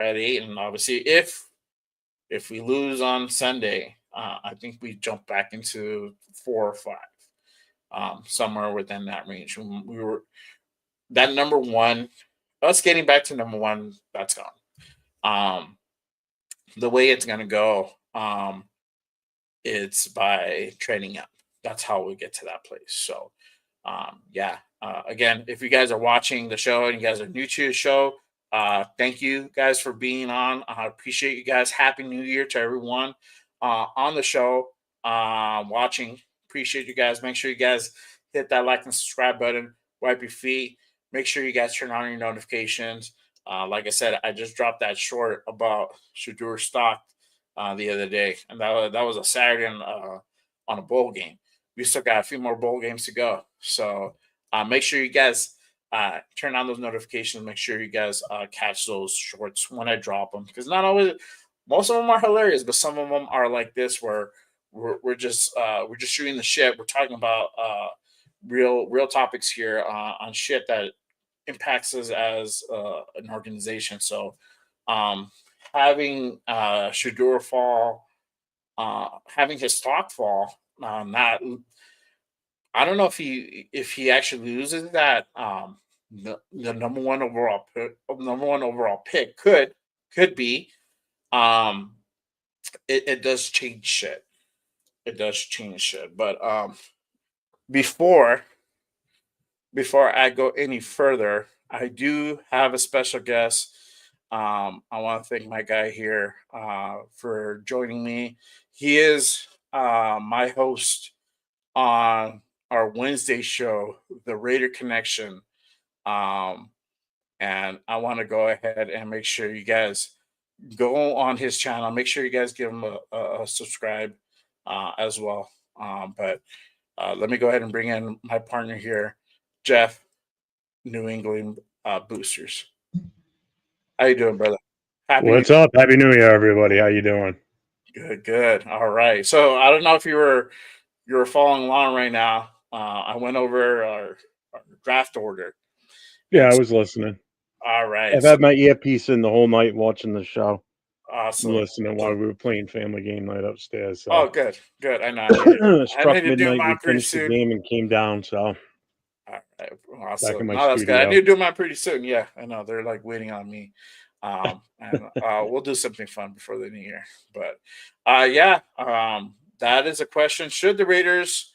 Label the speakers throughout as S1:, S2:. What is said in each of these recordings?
S1: at 8, and obviously if we lose on Sunday, I think we jump back into 4 or 5, somewhere within that range. We were that number one, us getting back to number one, that's gone. Um, the way it's gonna go, it's by trading up. That's how we get to that place. So, yeah. Again, if you guys are watching the show and you guys are new to the show, thank you guys for being on. I appreciate you guys. Happy New Year to everyone on the show watching. Appreciate you guys. Make sure you guys hit that like and subscribe button. Wipe your feet. Make sure you guys turn on your notifications. Like I said, I just dropped that short about Shadur stock the other day, and that was a Saturday on a bowl game. We still got a few more bowl games to go, so make sure you guys turn on those notifications. Make sure you guys catch those shorts when I drop them, because not always, most of them are hilarious, but some of them are like this where we're just shooting the shit. We're talking about real topics here on shit that impacts us as an organization. So um, having Shadur fall, having his stock fall, not I don't know if he actually loses that the number one overall pick could be um it does change shit. It does change shit. But before before I go any further, I do have a special guest. I want to thank my guy here for joining me. He is my host on our Wednesday show, The Raider Connection. Um, and I want to go ahead and make sure you guys go on his channel. Make sure you guys give him a subscribe as well. But let me go ahead and bring in my partner here, Jeff, New England Boosters. How you doing, brother? Happy New
S2: What's up? Happy New Year, everybody. How you doing?
S1: Good, good. All right. So I don't know if you were following along right now. I went over our draft order,
S2: Yeah,
S1: and
S2: I was listening.
S1: all right.
S2: I've
S1: So
S2: had my earpiece in the whole night watching the show,
S1: awesome.
S2: listening while we were playing Family Game Night upstairs.
S1: Oh,
S2: So
S1: good, good. I know. I need it. I
S2: struck
S1: need to do
S2: midnight.
S1: mine
S2: We
S1: pretty
S2: finished the
S1: soon.
S2: game and came down. So
S1: All right,
S2: back in
S1: awesome.
S2: my
S1: No, that's good. I need
S2: studio.
S1: to do mine pretty soon. Yeah, I know they're like waiting on me. And we'll do something fun before the new year. But yeah, that is a question. Should the Raiders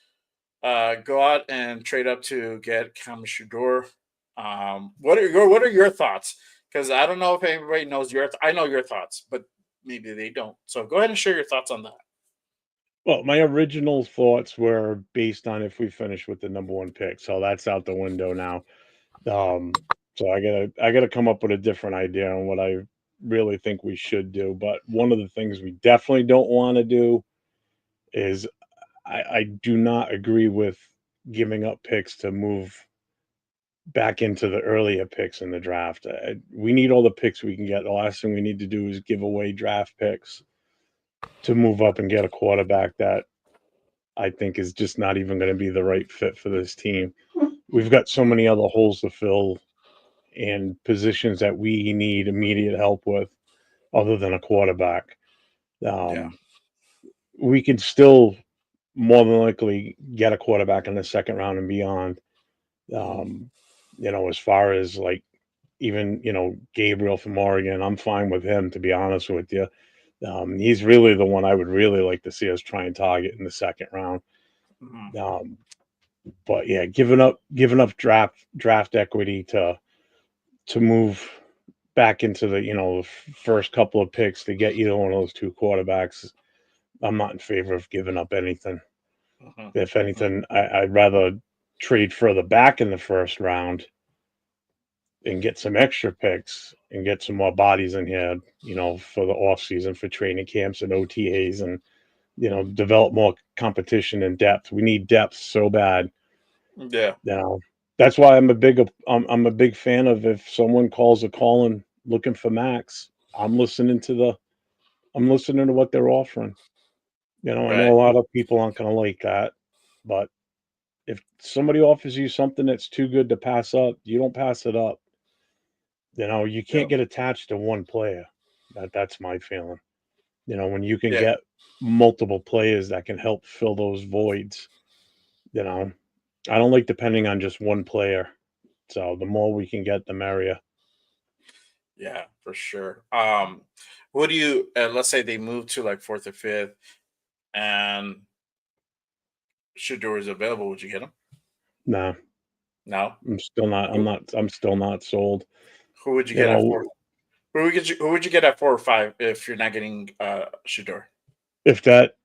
S1: go out and trade up to get Kamishador? What are your thoughts? Because I don't know if anybody knows I know your thoughts, but maybe they don't. So go ahead and share your thoughts on that.
S2: Well, my original thoughts were based on if we finish with the number one pick. So that's out the window now. Um, so I gotta come up with a different idea on what I really think we should do. But one of the things we definitely don't want to do is I do not agree with giving up picks to move back into the earlier picks in the draft. We need all the picks we can get. The last thing we need to do is give away draft picks to move up and get a quarterback that I think is just not even going to be the right fit for this team. We've got so many other holes to fill and positions that we need immediate help with, other than a quarterback.
S1: Yeah.
S2: Um, we could still more than likely get a quarterback in the second round and beyond.
S1: Mhm.
S2: Um, as far as like even Gabriel from Oregon, I'm fine with him, to be honest with you. He's really the one I would really like to see us try and target in the second round.
S1: Mhm.
S2: Um, but yeah, giving up draft equity to move back into the first couple of picks to get either one of those two quarterbacks. I'm not in favor of giving up anything.
S1: Mhm.
S2: If
S1: Mhm.
S2: anything, I'd rather trade further back in the first round and get some extra picks and get some more bodies in here, for the off season, for training camps and OTAs, and develop more competition and depth. We need depth so bad.
S1: Yeah.
S2: Now, that's why I'm a big fan of, if someone calls a call and looking for Max, I'm listening to what they're offering. I know
S1: Right.
S2: a lot of people aren't going to like that, but if somebody offers you something that's too good to pass up, you don't pass it up. You can't
S1: Yep.
S2: get attached to one player. That's my feeling. When you can
S1: Yeah.
S2: get multiple players that can help fill those voids, you know, I don't like depending on just one player. So the more we can get, the merrier.
S1: Yeah, for sure. What do you let's say they move to like fourth or fifth and Shador is available, would you get him?
S2: No,
S1: No.
S2: I'm still not.
S1: Who,
S2: I'm still not sold.
S1: who would you
S2: You
S1: get at four?
S2: know,
S1: Who would you get at 4 or 5 if you're not getting Shador?
S2: if that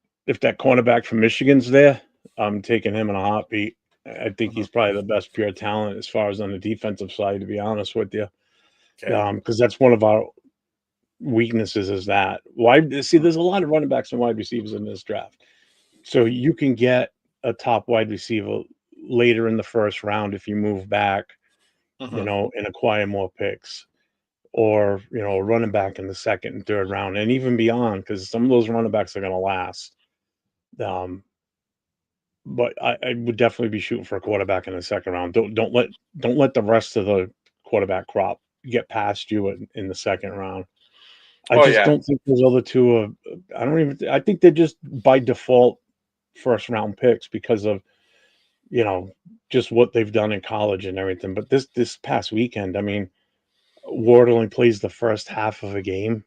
S2: cornerback from Michigan's there, I'm taking him in a heartbeat. I think
S1: Mhm.
S2: he's probably the best pure talent as far as on the defensive side, to be honest with you.
S1: Okay.
S2: Because that's one of our weaknesses is that wide. See, there's a lot of running backs and wide receivers in this draft, so you can get a top wide receiver later in the first round if you move back,
S1: Hmm.
S2: and acquire more picks, or a running back in the second and third round, and even beyond, because some of those running backs are going to last. Um, but I would definitely be shooting for a quarterback in the second round. Don't let the rest of the quarterback crop get past you in the second round. I
S1: Oh
S2: just
S1: yeah.
S2: don't think those other two are. I don't even. I think they're just by default first round picks because of you know just what they've done in college and everything. But this past weekend, I mean, Ward only plays the first half of a game,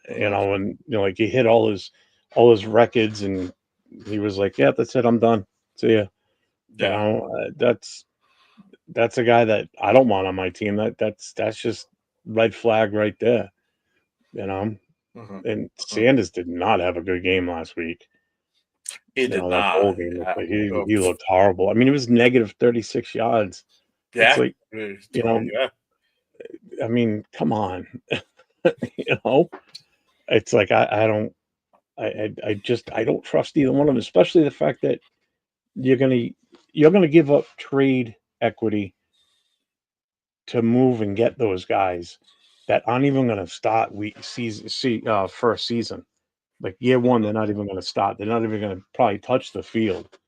S1: Hmm.
S2: and like he hit all his records, and he was like, "Yeah, that's it. I'm done. See ya."
S1: Yeah.
S2: That's a guy that I don't want on my team. That's just red flag right there. You know.
S1: Hmm.
S2: And
S1: Hmm.
S2: Sanders did not have a good game last week.
S1: He did
S2: That
S1: not.
S2: bowl game,
S1: Yeah.
S2: he looked horrible. I mean, it was negative 36 yards. It's
S1: Yeah.
S2: like, you
S1: Oh
S2: know,
S1: yeah.
S2: I mean, come on. you know, it's like I don't trust either one of them, especially the fact that you're gonna you're gonna give up trade equity to move and get those guys that aren't even gonna start first season. Like year one, they're
S1: Hmm.
S2: not even gonna start. They're not even gonna probably touch the field.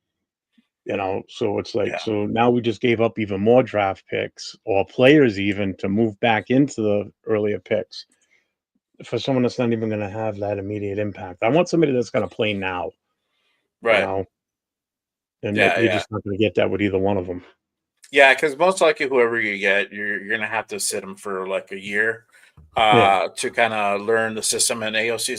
S2: So it's like,
S1: Yeah.
S2: so now we just gave up even more draft picks or players even to move back into the earlier picks for someone that's not even going to have that immediate impact. I want somebody that's going to play now, you
S1: Right.
S2: know, and that
S1: Yeah.
S2: you're
S1: Yeah.
S2: just not going to get that with either one of them.
S1: Yeah. Because most likely, whoever you get, you're gonna have to sit him for like a year,
S2: Yeah,
S1: to kind of learn the system. And AOC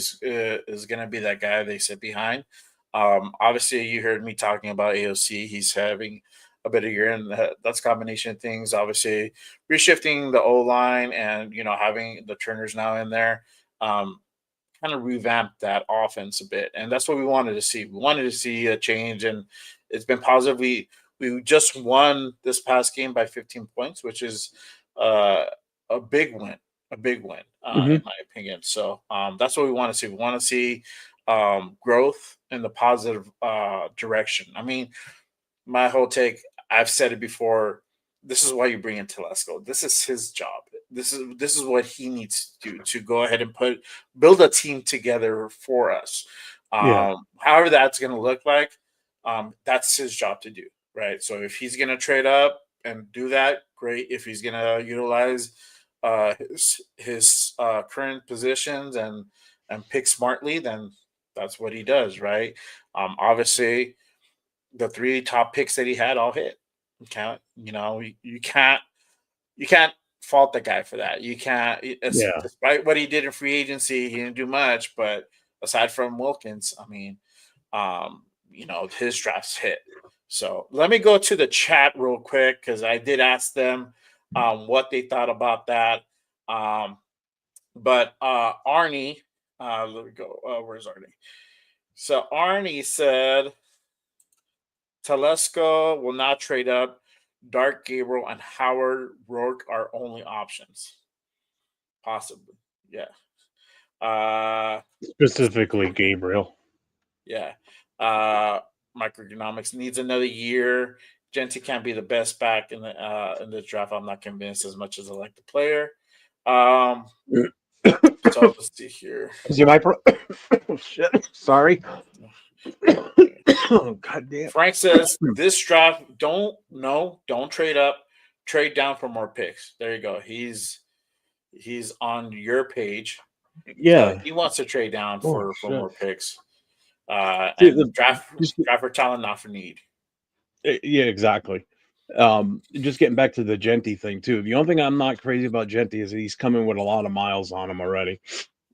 S1: is gonna be that guy they sit behind. Obviously, you heard me talking about AOC. He's having a better year, and that's a combination of things. Obviously, reshifting the O line and having the Turners now in there. Um, Kind of revamped that offense a bit, and that's what we wanted to see. We wanted to see a change, and it's been positive. We just won this past game by 15 points, which is uh, a big win,
S2: hmm
S1: in my opinion. So that's what we want to see. We want to see growth in the positive direction. I mean, my whole take, I've said it before. This is why you bring in Telesco. This is his job. This is what he needs to do to go ahead and build a team together for us.
S2: yeah,
S1: However that's going to look like, that's his job to do, right? So if he's going to trade up and do that, great. If he's going to utilize his current positions and pick smartly, then that's what he does, right? Obviously, the three top picks that he had all hit. You can't fault the guy for that. You can't,
S2: yeah,
S1: despite what he did in free agency, he didn't do much. But aside from Wilkins, I mean, his drafts hit. So let me go to the chat real quick because I did ask them what they thought about that. Um, but Arnie, let me go. Where's Arnie? So Arnie said Telesco will not trade up. Dark Gabriel and Howard Rourke are only options. Possibly. Yeah. Let's see
S2: specifically
S1: here.
S2: Gabriel.
S1: Yeah. Uh Microeconomics needs another year. Genti can't be the best back in the draft. I'm not convinced as much as I like the player. Um so let's see here.
S2: Is he my oh, shit? Sorry. Oh, God damn.
S1: Frank says this draft don't trade up, trade down for more picks. There you go. He's on your page. So
S2: Yeah.
S1: he wants to trade down
S2: Oh
S1: for
S2: shit.
S1: more picks.
S2: See,
S1: And
S2: just
S1: draft for talent, not for need.
S2: yeah, exactly. Just getting back to the Genty thing too. The only thing I'm not crazy about Genty is that he's coming with a lot of miles on him already.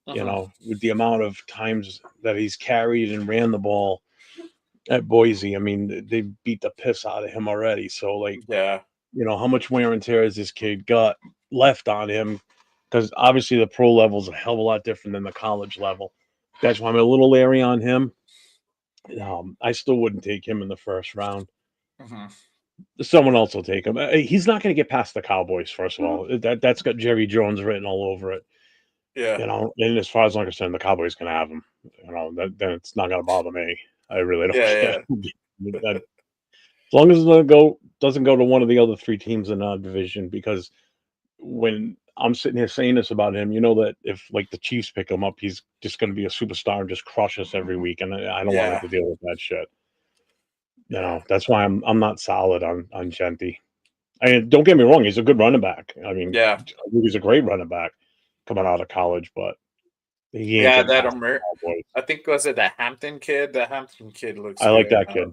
S2: You
S1: Mhm.
S2: know, with the amount of times that he's carried and ran the ball at Boise, I mean, they beat the piss out of him already. So, like,
S1: Yeah,
S2: you know, how much wear and tear has this kid got left on him? Because obviously the pro level is a hell of a lot different than the college level. That's why I'm a little leery on him. I still wouldn't take him in the first round.
S1: mhm.
S2: Someone else will take him. He's not going to get past the Cowboys. First of all, that's got Jerry Jones written all over it.
S1: Yeah,
S2: You know, and as far as I'm concerned, the Cowboys can have him. You know, then it's not going to bother me. I really don't care.
S1: yeah,
S2: As long as it doesn't go to one of the other three teams in our division, because when I'm sitting here saying this about him, you know that if like the Chiefs pick him up, he's just going to be a superstar and just crush us every week, and I don't want to have
S1: yeah,
S2: to deal with that shit. You
S1: yeah,
S2: know, that's why I'm not solid on Genty. I mean, don't get me wrong, he's a good running back. I mean,
S1: yeah,
S2: I think he's a great running back coming out of college, but he ain't
S1: yeah.
S2: getting
S1: That
S2: past the Cowboys.
S1: I think was it the Hampton kid. The Hampton kid looks
S2: I like
S1: good.
S2: that kid.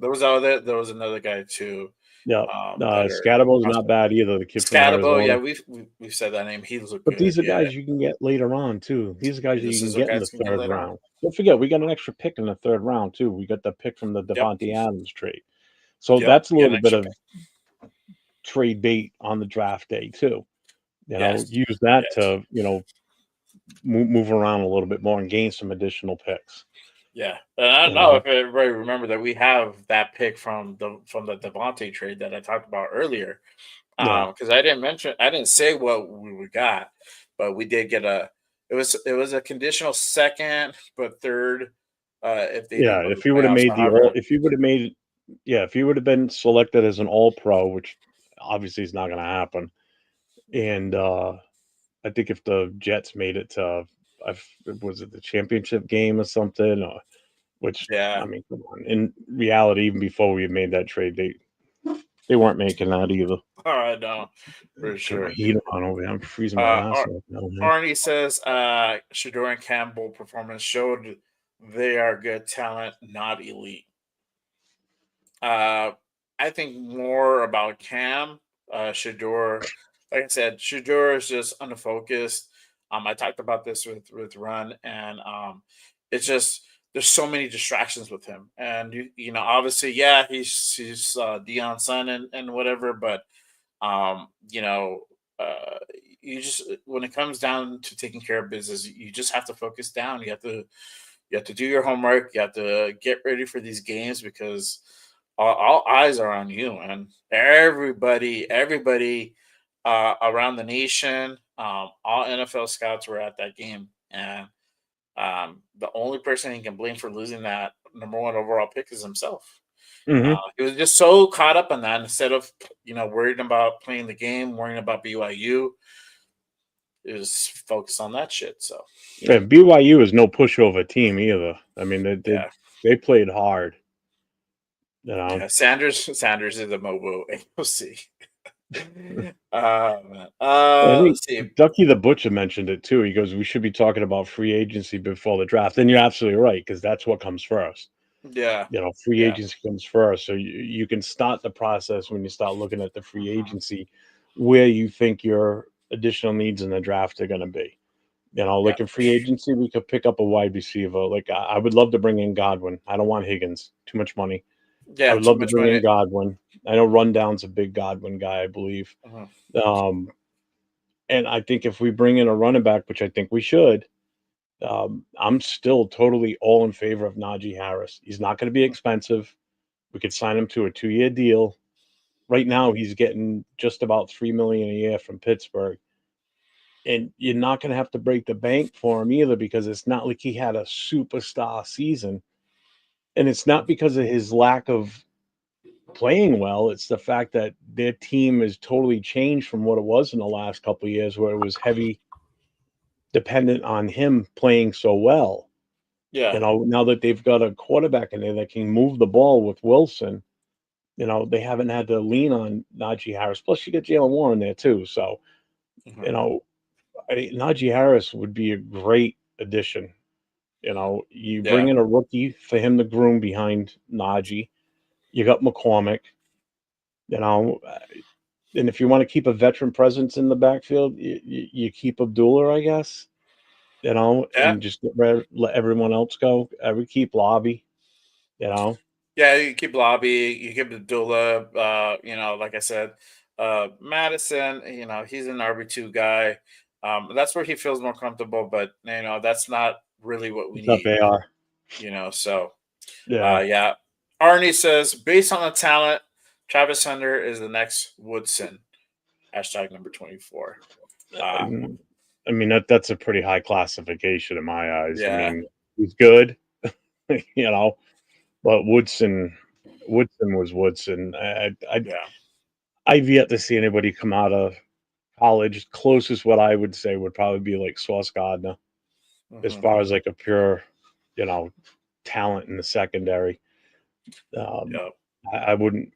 S1: There was another guy too.
S2: Yeah,
S1: That are
S2: Scadabo's not
S1: prospect.
S2: bad either. The kid from
S1: Scatabo, yeah,
S2: Arizona.
S1: we've said that name. He looked
S2: But
S1: good.
S2: these are
S1: Yeah,
S2: guys you can get later on too. These are guys that you
S1: this
S2: can
S1: is a
S2: get in
S1: guy
S2: the
S1: can get
S2: third
S1: later on.
S2: round. Don't forget, we got an extra pick in the third round too. We got the pick from the
S1: Yep,
S2: Devontae Adams trade. So
S1: yep.
S2: that's a
S1: Get an
S2: little bit
S1: extra
S2: of
S1: pick.
S2: trade bait on the draft day too. You know,
S1: Yes,
S2: use that
S1: yes.
S2: to, move around a little bit more and gain some additional picks.
S1: Yeah, and I don't
S2: You
S1: know
S2: know,
S1: if everybody remember that we have that pick from the Devontae trade that I talked about earlier.
S2: yeah,
S1: Because I didn't say what we got, but we did get a. It was a conditional second, but third, if they
S2: yeah.
S1: didn't go to
S2: If
S1: the
S2: he would have
S1: playoffs.
S2: made the all,
S1: However,
S2: if he would have made, yeah, if he would have been selected as an All Pro, which obviously is not going to happen, and I think if the Jets made it to, was it the championship game or something, which
S1: yeah,
S2: I mean, come on. In reality, even before we had made that trade, they weren't making that either.
S1: I know for
S2: Turn my
S1: sure.
S2: heat on over here. I'm freezing my ass off now, man.
S1: Arnie says, Shador and Campbell performance showed they are good talent, not elite. Uh, I think more about Cam. Shador, like I said, Shador is just unfocused. I talked about this with Run, and it's just there's so many distractions with him, and you know, obviously, yeah, he's Dion's son and whatever, but you know, uh, you just when it comes down to taking care of business, you just have to focus down. You have to do your homework. You have to get ready for these games because all eyes are on you, and everybody around the nation, all NFL scouts were at that game, and the only person he can blame for losing that number one overall pick is himself.
S2: Hmm.
S1: He was just so caught up on that instead of worrying about playing the game, worrying about BYU. He was focused on that shit. So
S2: Yeah, BYU is no pushover team either. I mean,
S1: yeah,
S2: they played hard. You know,
S1: yeah. Sanders is a mobile AOC. Man.
S2: I think
S1: Let's see.
S2: Ducky the Butcher mentioned it too. He goes, "We should be talking about free agency before the draft." And you're absolutely right, because that's what comes first.
S1: Yeah,
S2: You know, free
S1: yeah.
S2: agency comes first. So you can start the process when you start looking at the free
S1: Mhm.
S2: agency, where you think your additional needs in the draft are going to be. You know,
S1: Yeah,
S2: like in
S1: for
S2: free
S1: sure.
S2: agency, we could pick up a wide receiver. Like I would love to bring in Godwin. I don't want Higgins. Too much money. I
S1: Yeah,
S2: would
S1: too
S2: love to
S1: much
S2: bring in
S1: money.
S2: Godwin. I know Rundown's a big Godwin guy, I believe.
S1: Mhm.
S2: Um, and I think if we bring in a running back, which I think we should, I'm still totally all in favor of Najee Harris. He's not going to be expensive. We could sign him to a 2-year deal. Right now, he's getting just about 3 million a year from Pittsburgh, and you're not going to have to break the bank for him either, because it's not like he had a superstar season, and it's not because of his lack of playing well. It's the fact that their team has totally changed from what it was in the last couple of years, where it was heavy dependent on him playing so well.
S1: Yeah.
S2: Now that they've got a quarterback in there that can move the ball with Wilson, they haven't had to lean on Najee Harris. Plus, you get Jalen Warren there too. So,
S1: Mhm.
S2: you know, Najee Harris would be a great addition. You bring
S1: Yeah.
S2: in a rookie for him to groom behind Najee. You got McCormick, you know, uh, and if you want to keep a veteran presence in the backfield, you keep Abdullah, I guess,
S1: Yeah.
S2: and just let everyone else go. I would keep Lobby, you know.
S1: Yeah, you keep Lobby, you keep the Dula, like I said, Madison, he's an RB2 guy. That's where he feels more comfortable, but that's not really what we
S2: What's up,
S1: need,
S2: AR?
S1: so
S2: Yeah.
S1: yeah. Arnie says, based on the talent, Travis Hunter is the next Woodson. Hashtag number 24.
S2: Um, I mean that's a pretty high classification in my eyes. I
S1: Yeah,
S2: mean, he's good, you know, but Woodson was Woodson.
S1: yeah.
S2: I've yet to see anybody come out of college. Closest what I would say would probably be like Sauce Gardner, as
S1: Hmm.
S2: far as like a pure, you know, talent in the secondary. Um,
S1: Yeah.
S2: I wouldn't.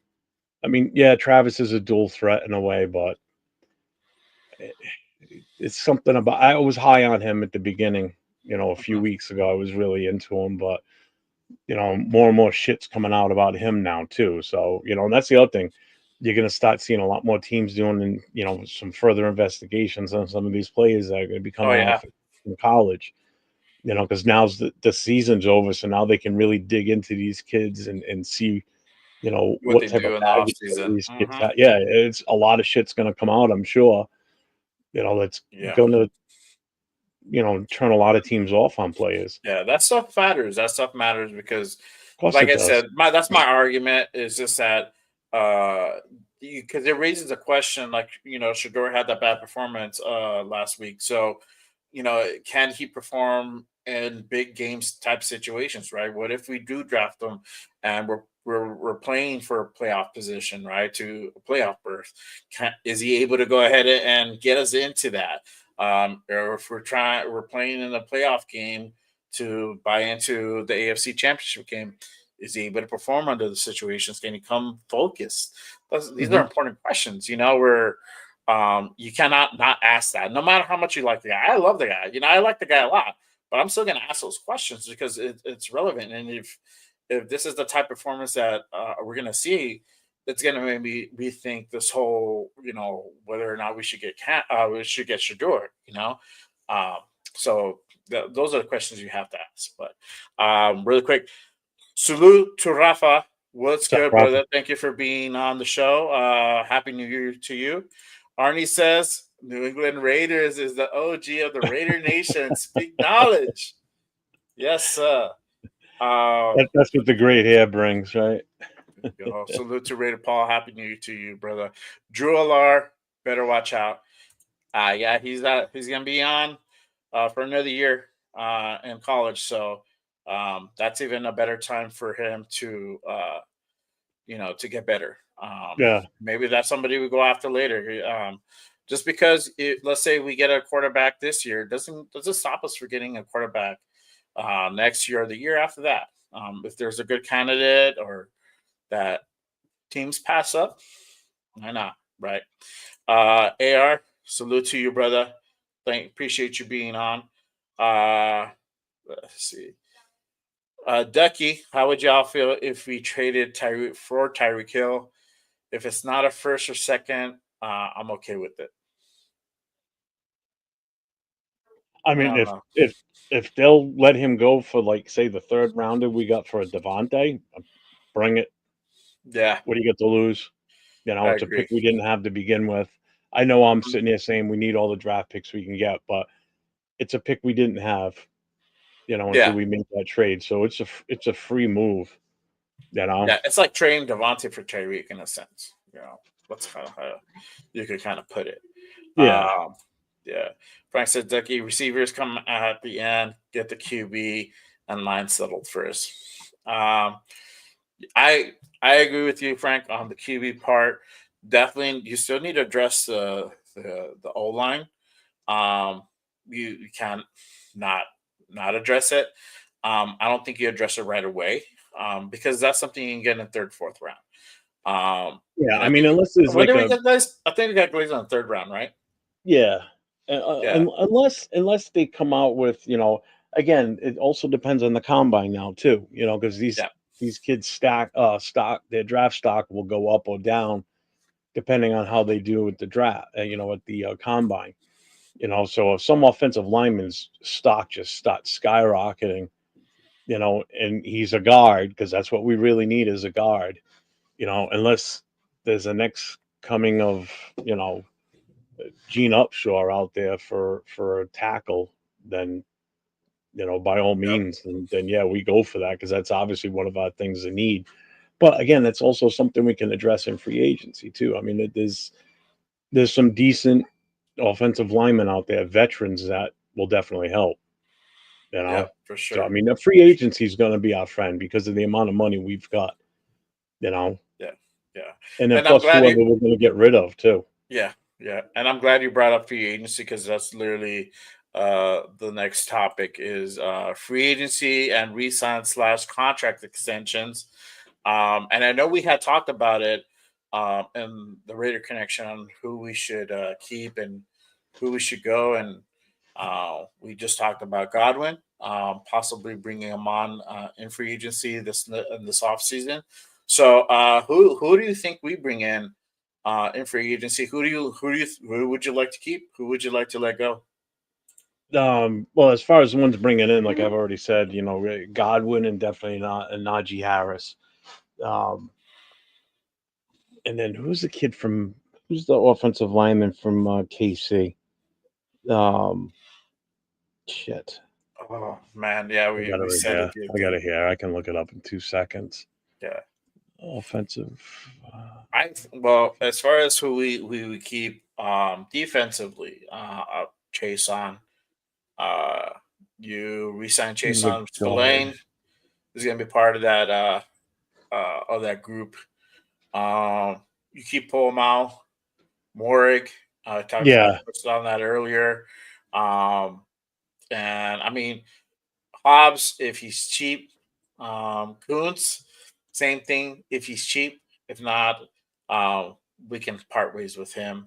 S2: I mean, yeah, Travis is a dual threat in a way, but it's something about. I was high on him at the beginning. A few
S1: Hmm.
S2: weeks ago, I was really into him, but more and more shit's coming out about him now too. So, and that's the other thing. You're going to start seeing a lot more teams doing, some further investigations on some of these players that are going to be
S1: Oh
S2: coming
S1: yeah.
S2: off in college. Because now's the season's over, so now they can really dig into these kids and see,
S1: What
S2: what
S1: they
S2: type of
S1: do in the off
S2: baggage some of
S1: season.
S2: these kids
S1: Hmm.
S2: have. Yeah, it's a lot of shit's going to come out, I'm sure. That's
S1: Yeah.
S2: going to, turn a lot of teams off on players.
S1: Yeah, that stuff matters. That stuff matters because,
S2: Of course
S1: like
S2: it
S1: I
S2: does.
S1: said, that's my argument is just that because it raises a question like Shador had that bad performance last week, so can he perform in big games type situations, right? What if we do draft him and we're playing for a playoff position, right, to a playoff berth? Is he able to go ahead and get us into that? Or if we're playing in a playoff game to buy into the AFC Championship game, is he able to perform under the situations? Can he come focused? These are
S2: Hmm.
S1: important questions, where you cannot not ask that, no matter how much you like the guy. I love the guy, I like the guy a lot, but I'm still going to ask those questions because it's relevant. And if this is the type of performance that we're going to see, it's going to make me rethink this whole, whether or not we should get Shador, Um, so those are the questions you have to ask. But really quick, salute to Rafa. What's
S2: What's up,
S1: good,
S2: Rafa?
S1: brother? Thank you for being on the show. Happy New Year to you. Arnie says New England Raiders is the OG of the Raider Nation. Speak knowledge. Yes, sir.
S2: That's what the great hair brings, right?
S1: Salute to Raider Paul. Happy New Year to you, brother. Drew Alar, better watch out. Yeah, he's gonna be on for another year in college. So that's even a better time for him to to get better.
S2: Yeah.
S1: Maybe that's somebody we go after later. Just because let's say we get a quarterback this year, doesn't stop us from getting a quarterback next year or the year after that. If there's a good candidate or that teams pass up, why not? Right. AR, salute to you, brother. Appreciate you being on. Let's see. Ducky, how would y'all feel if we traded Tyreek Hill? If it's not a first or second, I'm okay with it.
S2: I
S1: I
S2: mean,
S1: don't
S2: if
S1: know.
S2: if if they'll let him go for like say the third rounder we got for a Devontae, bring it.
S1: Yeah,
S2: What do you get to lose?
S1: I
S2: It's a pick
S1: agree.
S2: we didn't have to begin with. I know I'm
S1: Mhm.
S2: sitting here saying we need all the draft picks we can get, but it's a pick we didn't have, until
S1: Yeah,
S2: we made that trade. So it's a free move, you know.
S1: yeah. It's like trading Devontae for Tyreek in a sense. That's kind of how you could kind of put it.
S2: Yeah.
S1: Um, yeah. Frank said Ducky receivers come at the end, get the QB, and line settled first. Um, I I agree with you, Frank, on the QB part. Definitely, you still need to address the O line. Um, you can't not not address it. I don't think you address it right away because that's something you can get in the third, fourth round.
S2: Yeah,
S1: And
S2: I
S1: I
S2: mean,
S1: think
S2: unless there's
S1: when
S2: like
S1: did we
S2: a
S1: get Glaze? I think we got Glaze on the third round, right?
S2: yeah,
S1: Yeah,
S2: unless they come out with, again, it also depends on the combine now too. Because
S1: Yeah.
S2: these kids stock their draft stock will go up or down depending on how they do with the draft. At the combine. So if some offensive lineman's stock just starts skyrocketing, and he's a guard because that's what we really need is a guard. Unless there's a next coming of Gene Upshaw out there for a tackle, then by all
S1: Yep.
S2: means, then yeah, we go for that because that's obviously one of our things in need. But again, that's also something we can address in free agency too. I mean, there's some decent offensive linemen out there, veterans that will definitely help.
S1: Yeah, for
S2: So I
S1: sure.
S2: mean, the free agency is going to be our friend because of the amount of money we've got. You know,
S1: Yeah. Yeah.
S2: and then
S1: And I'm
S2: plus
S1: glad
S2: whoever
S1: you
S2: we're going to get rid of too.
S1: Yeah, yeah, and I'm glad you brought up free agency because that's literally the next topic is free agency and re-sign slash contract extensions. And I know we had talked about it in the Raider connection on who we should keep and who we should go, and we just talked about Godwin, possibly bringing him on in free agency in this off season. So, who do you think we bring in free agency? Who would you like to keep? Who would you like to let go?
S2: Well, as far as the ones bringing in, like I've already said, Godwin and definitely not and Najee Harris. Um, and then who's the offensive lineman from KC? Um, shit,
S1: Oh man, yeah,
S2: I
S1: we
S2: got it
S1: we
S2: right
S1: said
S2: here.
S1: it the other
S2: I got
S1: day.
S2: it here. I can look it up in 2 seconds.
S1: Yeah,
S2: Offensive.
S1: well, as far as who we would keep defensively, Chase on. Uh, you resign Chase
S2: Who's a
S1: on
S2: guard?
S1: Spillane is going to be part of that group. You keep Polmau, Morig. I
S2: Yeah,
S1: touched on that earlier. Um, and I mean, Hobbs, if he's cheap. Kuntz, same thing. If he's cheap, if not, we can part ways with him.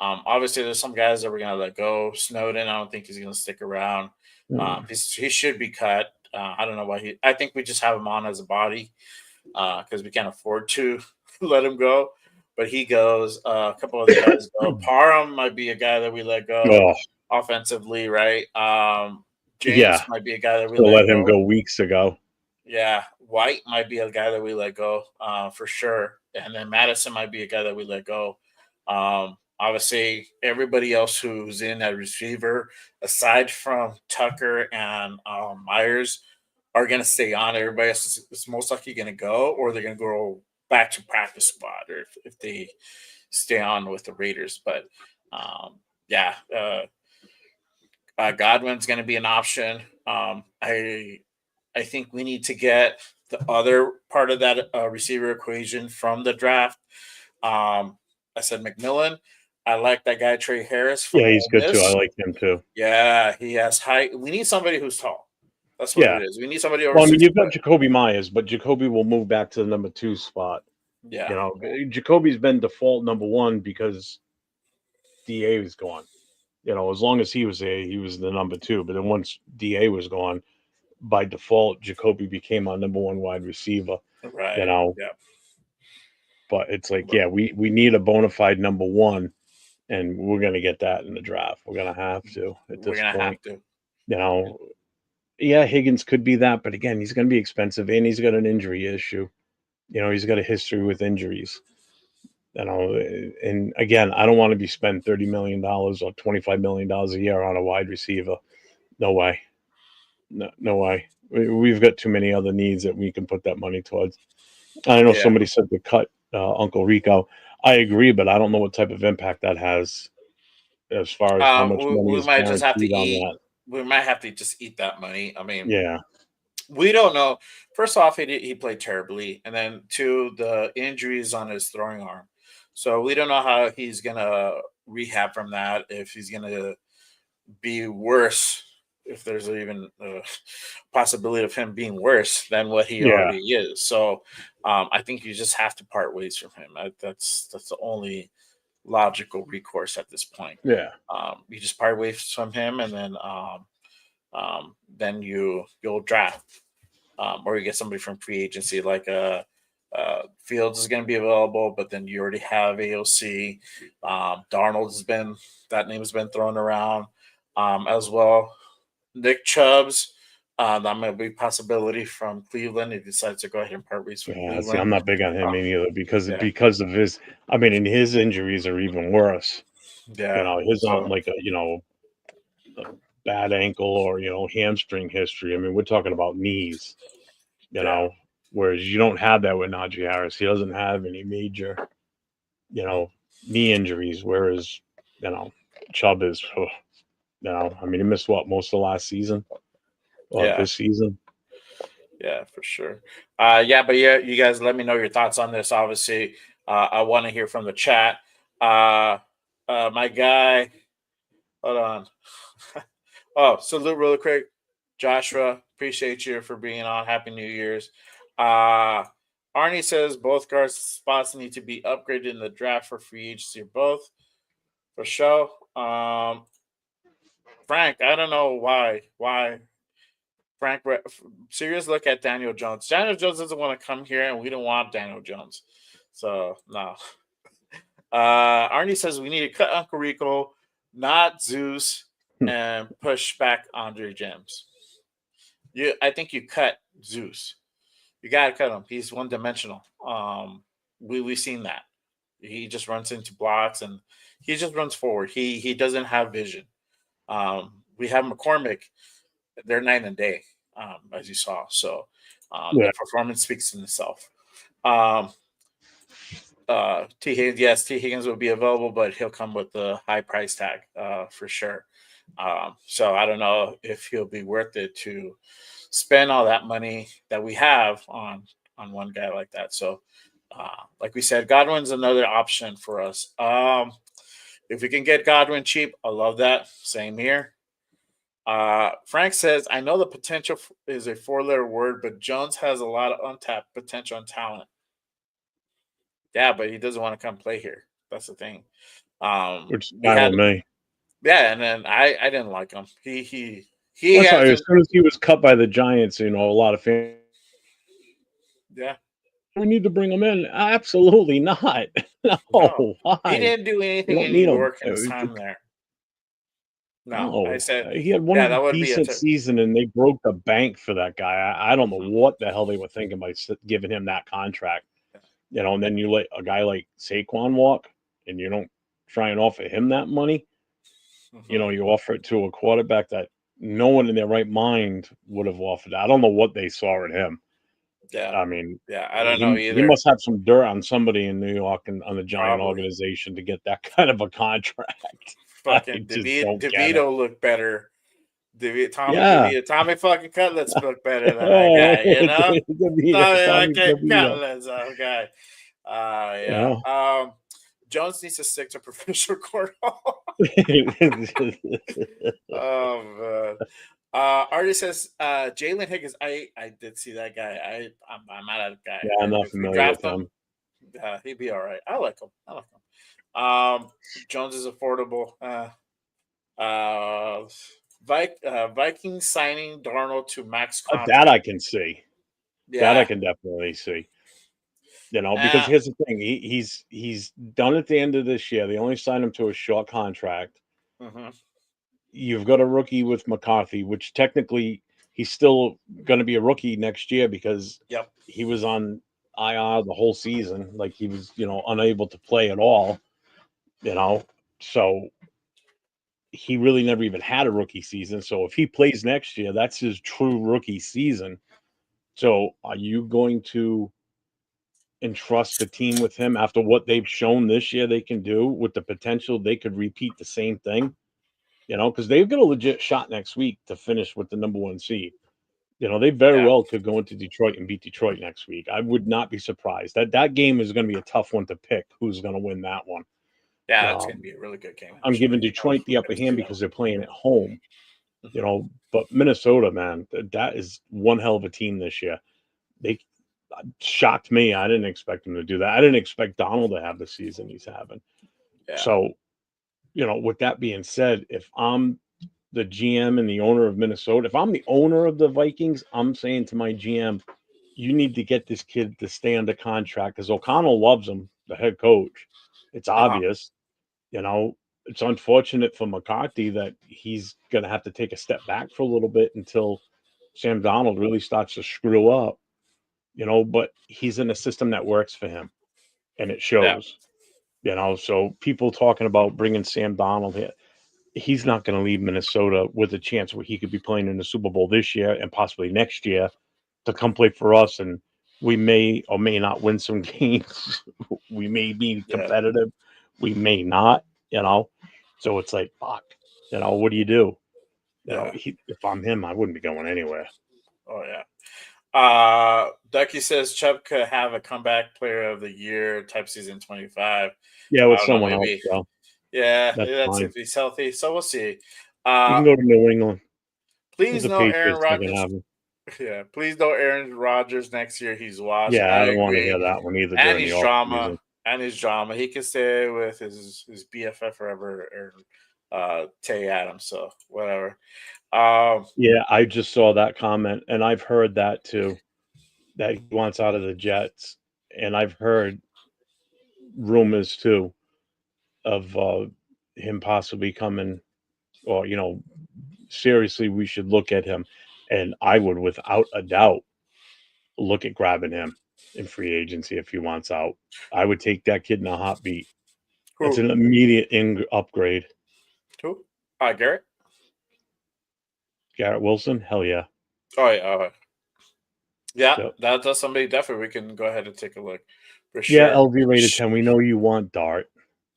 S1: Obviously, there's some guys that we're gonna let go. Snowden, I don't think he's gonna stick around.
S2: mm,
S1: He should be cut. I don't know why he. I think we just have him on as a body because we can't afford to let him go. But he goes. A couple other guys go. Parham might be a guy that we let go
S2: oh
S1: offensively, right? James
S2: yeah,
S1: might be a guy that we
S2: to
S1: let
S2: let him
S1: go.
S2: go weeks ago.
S1: Yeah, White might be a guy that we let go for sure, and then Madison might be a guy that we let go. Obviously, everybody else who's in that receiver, aside from Tucker and Myers, are going to stay on. Everybody else is most likely going to go, or they're going to go back to practice squad, or if they stay on with the Raiders. But yeah, Godwin's going to be an option. I think we need to get the other part of that receiver equation from the draft. I said McMillan. I like that guy Trey Harris from
S2: Yeah, he's
S1: Ole
S2: good too. I
S1: Miss.
S2: like him too.
S1: Yeah, he has height. We need somebody who's tall. That's what
S2: Yeah.
S1: it is. We need somebody over
S2: Well, I mean,
S1: six
S2: you've got
S1: foot.
S2: Jacoby Myers, but Jacoby will move back to the number 2 spot.
S1: Yeah,
S2: Jacoby's been default number 1 because DA was gone. As long as he was there, he was the number 2. But then once DA was gone, by default, Jacoby became our number 1 wide receiver. You
S1: right.
S2: know,
S1: Yeah,
S2: but it's like,
S1: but
S2: yeah, we need a bona fide number 1, and we're gonna get that in the draft. We're gonna have to at
S1: we're
S2: this
S1: gonna have
S2: point.
S1: to.
S2: You know, yeah, Higgins could be that, but again, he's gonna be expensive, and he's got an injury issue. He's got a history with injuries. And again, I don't want to be spending $30 million or $25 million a year on a wide receiver. No way. No, no way. We've got too many other needs that we can put that money towards. I know
S1: Yeah.
S2: somebody said to cut Uncle Rico. I agree, but I don't know what type of impact that has as far as how much money
S1: We
S2: is
S1: might just have to
S2: guaranteed on
S1: eat.
S2: that.
S1: We might have to just eat that money. I mean,
S2: Yeah,
S1: we don't know. First off, he played terribly, and then two, the injuries on his throwing arm. So we don't know how he's gonna rehab from that. If he's gonna be worse, if there's even a possibility of him being worse than what he
S2: yeah,
S1: already is. So I think you just have to part ways from him. That's the only logical recourse at this point.
S2: yeah.
S1: You just part ways from him, and then then you'll draft, or you get somebody from free agency like Fields is going to be available, but then you already have AOC. Darnold that name has been thrown around as well. Nick Chubb's. That might be a possibility from Cleveland. He decides to go ahead and part ways from
S2: Yeah, see,
S1: Cleveland.
S2: I'm not big on him
S1: Uh,
S2: either
S1: yeah,
S2: because of his. I mean, and his injuries are even worse.
S1: yeah.
S2: His aren't
S1: So
S2: like a bad ankle or hamstring history. I mean, we're talking about knees. You
S1: yeah,
S2: know, whereas you don't have that with Najee Harris. He doesn't have any major you know knee injuries. Whereas Chubb is. I mean, he missed most of last season or
S1: yeah,
S2: this season.
S1: yeah, for sure. Yeah, but yeah, you guys let me know your thoughts on this. Obviously, I want to hear from the chat. My guy, hold on. Oh, salute really quick, Joshua. Appreciate you for being on. Happy New Year's. Arnie says both guard spots need to be upgraded in the draft for free agency. Both for sure. Frank, I don't know why Frank. Serious look at Daniel Jones. Daniel Jones doesn't want to come here, and we don't want Daniel Jones. So no. Arnie says we need to cut Uncle Rico, not Zeus, and push back Andre James. I think you cut Zeus. You gotta cut him. He's one dimensional. We've seen that. He just runs into blocks and he just runs forward. He doesn't have vision. We have McCormick. They're night and day, as you saw. So
S2: Yeah,
S1: the performance speaks in itself. Um, T Higgins, yes, T Higgins will be available, but he'll come with the high price tag for sure. So I don't know if he'll be worth it to spend all that money that we have on one guy like that. So, like we said, Godwin's another option for us. If we can get Godwin cheap, I love that. Same here. Frank says, I know the potential is a four-letter word, but Jones has a lot of untapped potential and talent. Yeah, but he doesn't want to come play here. That's the thing.
S2: which is
S1: We
S2: fine
S1: had,
S2: with me.
S1: yeah, and then I didn't like him. He
S2: That's why as
S1: hasn't.
S2: soon as he was cut by the Giants, a lot of fans,
S1: Yeah,
S2: we need to bring him in. Absolutely not.
S1: no,
S2: No,
S1: he
S2: why?
S1: didn't do
S2: We
S1: anything
S2: don't
S1: in New
S2: need him.
S1: York in his time there. No, I
S2: No,
S1: said,
S2: he had
S1: yeah,
S2: one
S1: that would be
S2: decent season, and they broke the bank for that guy. I don't know
S1: mhm,
S2: what the hell they were thinking by giving him that contract. And then you let a guy like Saquon walk, and you don't try and offer him that money.
S1: mhm.
S2: You offer it to a quarterback that no one in their right mind would have offered. I don't know what they saw in him.
S1: Yeah,
S2: I mean,
S1: yeah, I don't know
S2: he
S1: either.
S2: must have some dirt on somebody in New York and on the Giant
S1: Probably.
S2: organization to get that kind of a contract. I
S1: Fucking
S2: just don't get it.
S1: DeVito looked better. Tommy
S2: Yeah.
S1: DeVito, Tommy fucking Cutlets looked better than that guy. You know, Tommy
S2: Tommy
S1: fucking
S2: DeVito.
S1: Cutlets, that guy. Yeah.
S2: Yeah.
S1: Jones needs to stick to professional cornhole. Oh man. Artist says Jalen Higgins. I did see that guy. I'm mad at that guy.
S2: Yeah, I'm not
S1: If we
S2: familiar with
S1: draft him,
S2: him.
S1: he'd be all right. I like him. I like him. Jones is affordable. Uh, Vikings signing Darnold to max
S2: That
S1: contract.
S2: I can see. That I
S1: Yeah.
S2: can definitely see. Because
S1: Uh,
S2: here's the thing, he's done at the end of this year. They only signed him to a short contract.
S1: mhm.
S2: You've got a rookie with McCarthy, which technically he's still going to be a rookie next year because
S1: Yep.
S2: he was on IR the whole season, like he was, unable to play at all. You know, so he really never even had a rookie season. So if he plays next year, that's his true rookie season. So are you going to entrust the team with him after what they've shown this year they can do with the potential they could repeat the same thing? Because they've got a legit shot next week to finish with the number one seed. They very
S1: Yeah.
S2: well could go into Detroit and beat Detroit next week. I would not be surprised. That game is going to be a tough one to pick. Who's going to win that one?
S1: Yeah, it's gonna
S2: Um,
S1: be a really good game
S2: I'm
S1: actually.
S2: giving Detroit the
S1: We're
S2: upper
S1: gonna see
S2: hand
S1: that
S2: because they're playing at home.
S1: one. Mhm.
S2: But Minnesota, man, that is one hell of a team this year. They shocked me. I didn't expect them to do that. I didn't expect Donald to have the season he's having.
S1: Yeah.
S2: So, with that being said, if I'm the GM and the owner of Minnesota, if I'm the owner of the Vikings, I'm saying to my GM, you need to get this kid to stay under contract because O'Connell loves him, the head coach. It's
S1: Uh-huh.
S2: obvious. It's unfortunate for McCarthy that he's going to have to take a step back for a little bit until Sam Donald really starts to screw up, but he's in a system that works for him and it
S1: Yeah.
S2: shows, so people talking about bringing Sam Donald here, he's not going to leave Minnesota with a chance where he could be playing in the Super Bowl this year and possibly next year to come play for us. And we may or may not win some games. We may be
S1: Yeah.
S2: competitive. We may not, so it's like, fuck, what do you do?
S1: Yeah.
S2: If I'm him, I wouldn't be going anywhere.
S1: Oh yeah. Ducky says Chubb could have a comeback player of the year type season 25.
S2: Yeah,
S1: I
S2: with
S1: don't know,
S2: someone else,
S1: maybe.
S2: though.
S1: Yeah,
S2: That's
S1: that's
S2: fine.
S1: if he's healthy. So we'll see.
S2: You
S1: Uh
S2: can go to New England.
S1: please
S2: The
S1: no Aaron
S2: Patriots are going to
S1: Rodgers.
S2: have him.
S1: Yeah, please no Aaron Rodgers next year. He's washed.
S2: Yeah,
S1: I
S2: I don't want to
S1: agree.
S2: hear that one either
S1: And
S2: during the
S1: his
S2: off
S1: drama.
S2: season.
S1: And his drama. He can stay with his BFF forever or Tay Adams. So whatever.
S2: Yeah, I just saw that comment, and I've heard that too, that he wants out of the Jets, and I've heard rumors too of him possibly coming, or seriously, we should look at him, and I would, without a doubt, look at grabbing him in free agency if he wants out. I would take that kid in a hot beat. That's
S1: who?
S2: an immediate upgrade.
S1: Who? Garrett?
S2: Garrett Wilson, hell yeah.
S1: Oh yeah. Yeah,
S2: Yep.
S1: that's somebody definitely we can go ahead and take a look for
S2: Yeah,
S1: sure.
S2: LV rated 10. We know you want Dart.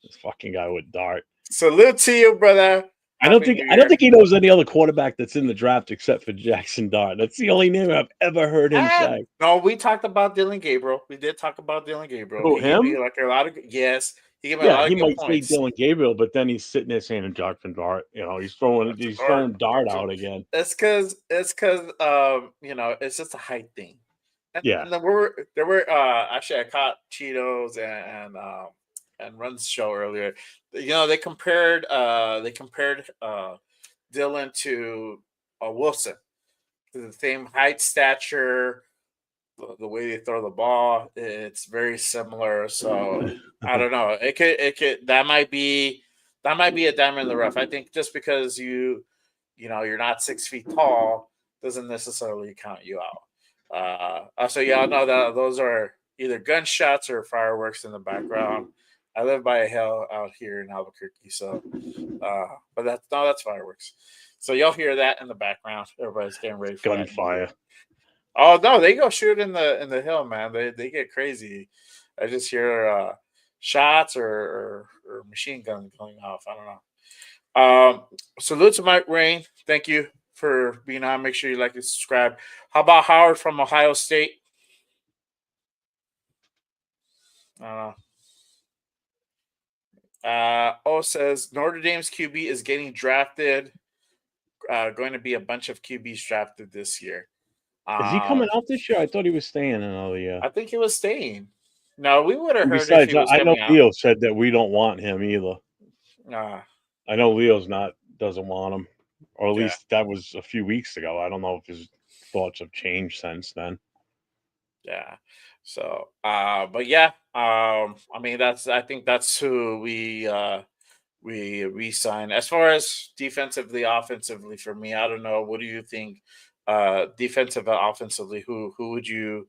S2: This fucking guy with Dart.
S1: Salute to you, brother.
S2: I don't
S1: Happy
S2: think
S1: New
S2: I don't
S1: Year.
S2: think he knows any other quarterback that's in the draft except for Jackson Dart. That's the only name I've ever heard him say.
S1: No, we talked about Dylan Gabriel. We did talk about Dylan Gabriel.
S2: Who,
S1: He gave me
S2: him?
S1: like a lot of yes. He gave me a
S2: Yeah,
S1: lot
S2: he
S1: of good
S2: might say
S1: points.
S2: Dylan Gabriel, but then he's sitting there saying Jackson Dart. He's throwing Dart out again.
S1: It's because it's just a height thing. And
S2: Yeah.
S1: there were actually I caught Cheetos and Run's show earlier. They compared Dylan to Wilson, the same height, stature, the way they throw the ball. It's very similar. So I don't know. It could that might be a diamond in the rough. I think just because you're not 6 feet tall doesn't necessarily count you out. So yeah, no, that those are either gunshots or fireworks in the background. I live by a hill out here in Albuquerque, so but that's fireworks. So you'll hear that in the background. Everybody's getting ready for that.
S2: Gunfire.
S1: Oh no, they go shoot in the hill, man. They get crazy. I just hear shots or machine guns going off. I don't know. Salute to Mike Rain. Thank you for being on. Make sure you like and subscribe. How about Howard from Ohio State? I don't know. Says Notre Dame's QB is getting drafted. Going to be a bunch of QBs drafted this year.
S2: Is he coming out this year? I thought he was staying another year.
S1: I think he was staying. No, we would have heard if
S2: Besides,
S1: he was
S2: I know
S1: coming out.
S2: Leo said that we don't want him either.
S1: Uh,
S2: I know Leo's doesn't want him, or at
S1: Yeah.
S2: least that was a few weeks ago. I don't know if his thoughts have changed since then.
S1: Yeah. So, but yeah, I mean, I think that's who we re-sign. As far as defensively, offensively, for me, I don't know. What do you think? Defensive and offensively, who would you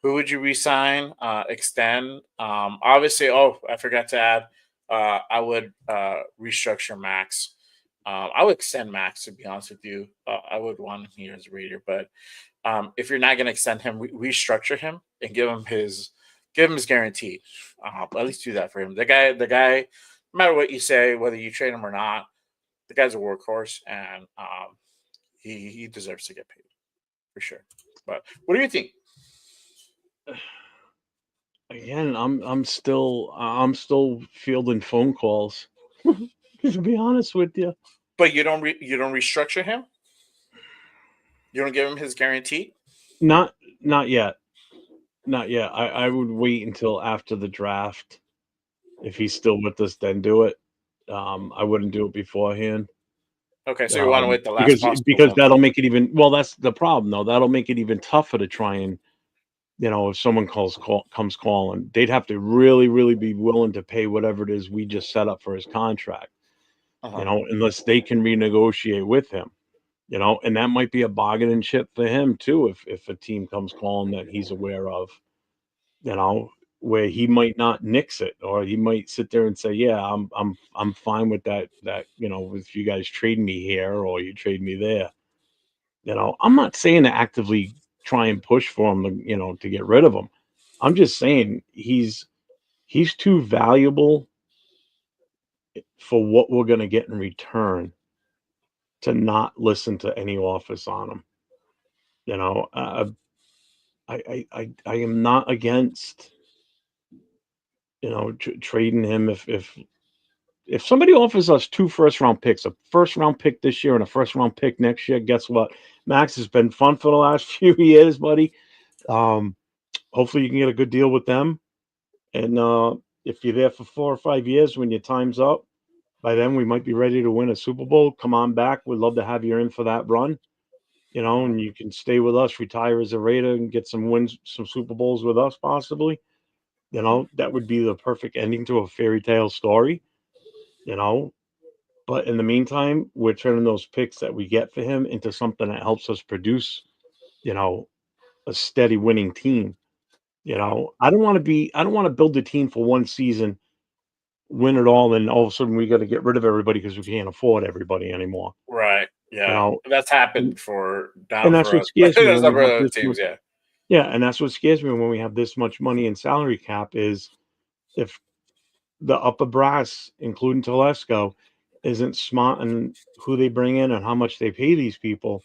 S1: resign, extend? Obviously, I forgot to add, I would restructure Maxx. I would extend Maxx, to be honest with you. I would want him here as a Raider, but if you're not going to extend him, restructure him and give him his guaranteed. At least do that for him. The guy, no matter what you say, whether you trade him or not, the guy's a workhorse, and he deserves to get paid for sure. But what do you think?
S2: Again, I'm still fielding phone calls. To be honest with you,
S1: But you don't restructure him. You don't give him his guarantee.
S2: not yet, not yet. I would wait until after the draft. If he's still with us, then do it. I wouldn't do it beforehand.
S1: Okay, so you want to wait the last
S2: because
S1: possible
S2: because
S1: moment.
S2: that'll make it even. Well, that's the problem, though. That'll make it even tougher to try and if someone comes calling, they'd have to really, really be willing to pay whatever it is we just set up for his contract.
S1: Uh-huh.
S2: Unless they can renegotiate with him. And that might be a bargaining chip for him too, if a team comes calling that he's aware of, you know, where he might not nix it, or he might sit there and say, "Yeah, I'm fine with that, if you guys trade me here or you trade me there." I'm not saying to actively try and push for him to get rid of him. I'm just saying he's too valuable for what we're going to get in return to not listen to any office on him. You know, I am not against trading him if somebody offers us 2 first-round picks, a first-round pick this year and a first-round pick next year. Guess what? Max, has been fun for the last few years, buddy. Um, Hopefully you can get a good deal with them. And if you're there for 4 or 5 years, when your time's up, by then we might be ready to win a Super Bowl. Come on back. We'd love to have you in for that run.
S1: Uh-huh.
S2: And you can stay with us, retire as a Raider, and get some wins, some Super Bowls with us, possibly.
S1: Mhm.
S2: That would be the perfect ending to a fairy tale story. You know, but in the meantime, we're turning those picks that we get for him into something that helps us produce, you know, a steady winning team.
S1: Yeah.
S2: I don't want to build a team for one season, win it all, and all of a sudden we got to get rid of everybody because we can't afford everybody anymore.
S1: Right.
S2: You
S1: Yeah.
S2: know,
S1: That's happened
S2: and,
S1: before
S2: and
S1: down
S2: that's
S1: for
S2: what
S1: us, but
S2: scares me
S1: there's
S2: when we
S1: other
S2: have
S1: other
S2: this
S1: teams.
S2: much.
S1: Yeah.
S2: Yeah, and that's what scares me when we have this much money in salary cap is if the upper brass, including Telesco, isn't smart in who they bring in and how much they pay these people,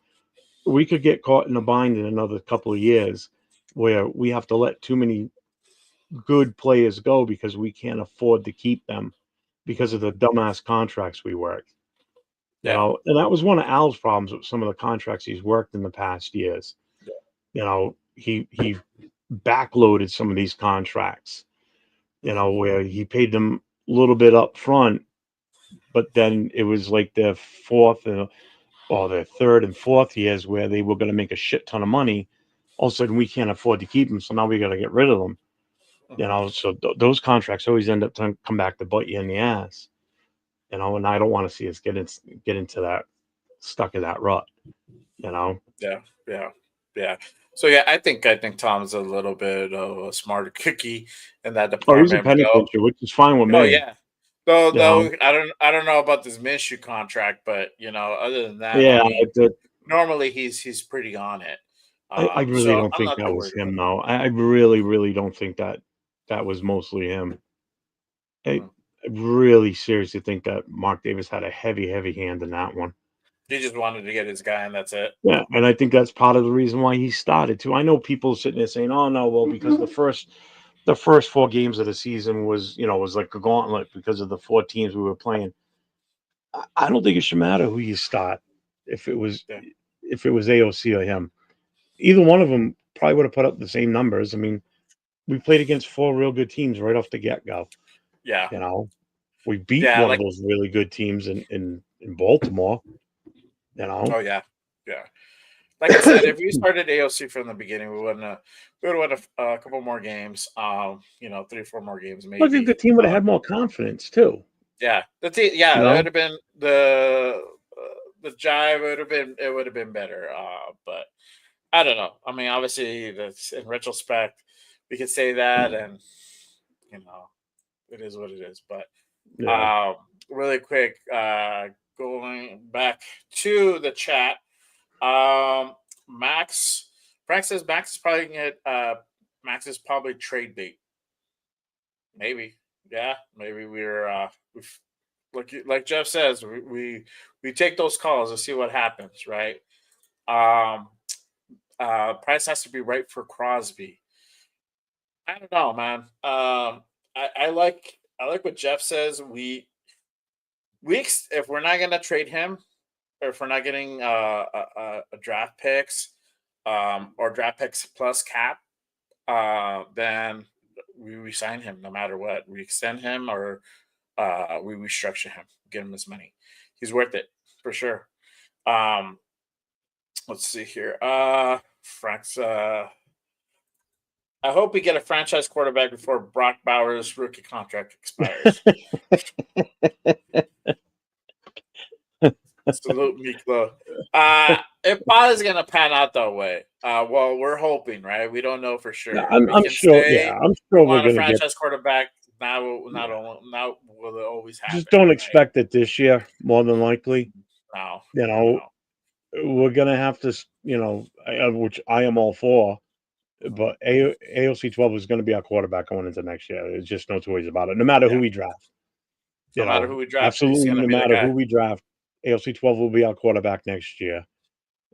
S2: we could get caught in a bind in another couple of years where we have to let too many good players go because we can't afford to keep them because of the dumbass contracts we work.
S1: Yeah.
S2: And that was one of Al's problems with some of the contracts he's worked in the past years.
S1: Yeah.
S2: He backloaded some of these contracts,
S1: Mhm.
S2: where he paid them a little bit up front, but then it was like their fourth or their third and fourth years where they were going to make a shit ton of money. All of a sudden, we can't afford to keep them, so now we got to get rid of them.
S1: Mhm.
S2: So those contracts always end up to come back to bite you in the ass. And I don't want to see us get into that stuck in that rut. You know,
S1: Yeah. Yeah. Yeah. So yeah, I think Tom's a little bit of a smarter cookie in that
S2: oh, he's a
S1: department.
S2: penny
S1: Though.
S2: pincher, which is fine with
S1: Oh
S2: me.
S1: yeah. Though
S2: You know,
S1: though I don't know about this Minshew contract, but other than that, I
S2: yeah,
S1: mean, normally he's pretty on it.
S2: I really
S1: So
S2: don't
S1: I'm
S2: think
S1: not
S2: that
S1: too
S2: was
S1: worried about
S2: him, though. I really, really don't think that was mostly him.
S1: it.
S2: I,
S1: Mhm.
S2: I really seriously think that Mark Davis had a heavy, heavy hand in that one.
S1: He just wanted to get his guy, and that's it.
S2: Yeah, and I think that's part of the reason why he started too. I know people sitting there saying, "Oh no, well because the first 4 games of the season was like a gauntlet because of the 4 teams we were playing." I don't think it should matter who you start if it was
S1: Yeah.
S2: if it was AOC or him. Either one of them probably would have put up the same numbers. I mean, we played against 4 real good teams right off the get go.
S1: Yeah.
S2: You know, we beat
S1: Yeah.
S2: one of
S1: Like,
S2: those really good teams in Baltimore. You know,
S1: oh yeah. Yeah. Like I said, if we started AOC from the beginning, we would have won a couple more games. 3 or 4 more games
S2: I think the
S1: maybe.
S2: team would have had more confidence too.
S1: Yeah,
S2: You
S1: that
S2: know,
S1: would have been the jive would have been better. But I don't know. I mean, obviously, that's in retrospect, we could say that, and you know, it is what it is. But
S2: yeah.
S1: really quick, going back to the chat, um, Max Frank says Max is probably trade bait. Maybe, yeah, maybe we've like Jeff says, we take those calls and see what happens, right? Um, Price has to be right for Crosby. I don't know, man. I like what Jeff says. If we're not gonna trade him, or if we're not getting a draft picks, or draft picks plus cap, then we resign him no matter what. We extend him or we restructure him, get him his money. He's worth it for sure. Um, let's see here. Frank's. I hope we get a franchise quarterback before Brock Bowers' rookie contract expires. Salute Miklo. It probably is gonna pan out that way. Well, we're hoping, right? We don't know for
S2: Yeah,
S1: sure. We
S2: I'm
S1: can
S2: sure. Yeah,
S1: say
S2: I'm
S1: we
S2: sure we're
S1: want a
S2: gonna get.
S1: franchise quarterback. Now,
S2: Yeah,
S1: now will it always
S2: just
S1: happen,
S2: don't
S1: right?
S2: expect it this year. More than likely,
S1: No,
S2: you know,
S1: no.
S2: we're gonna have to. Which I am all for.
S1: Mhm.
S2: But AOC 12 is going to be our quarterback going into next year. There's just no two ways about it. No matter who
S1: Yeah.
S2: we draft,
S1: No matter who we draft, he's
S2: absolutely
S1: gonna
S2: no
S1: be the
S2: matter who
S1: guy.
S2: we draft, AOC 12 will be our quarterback next year.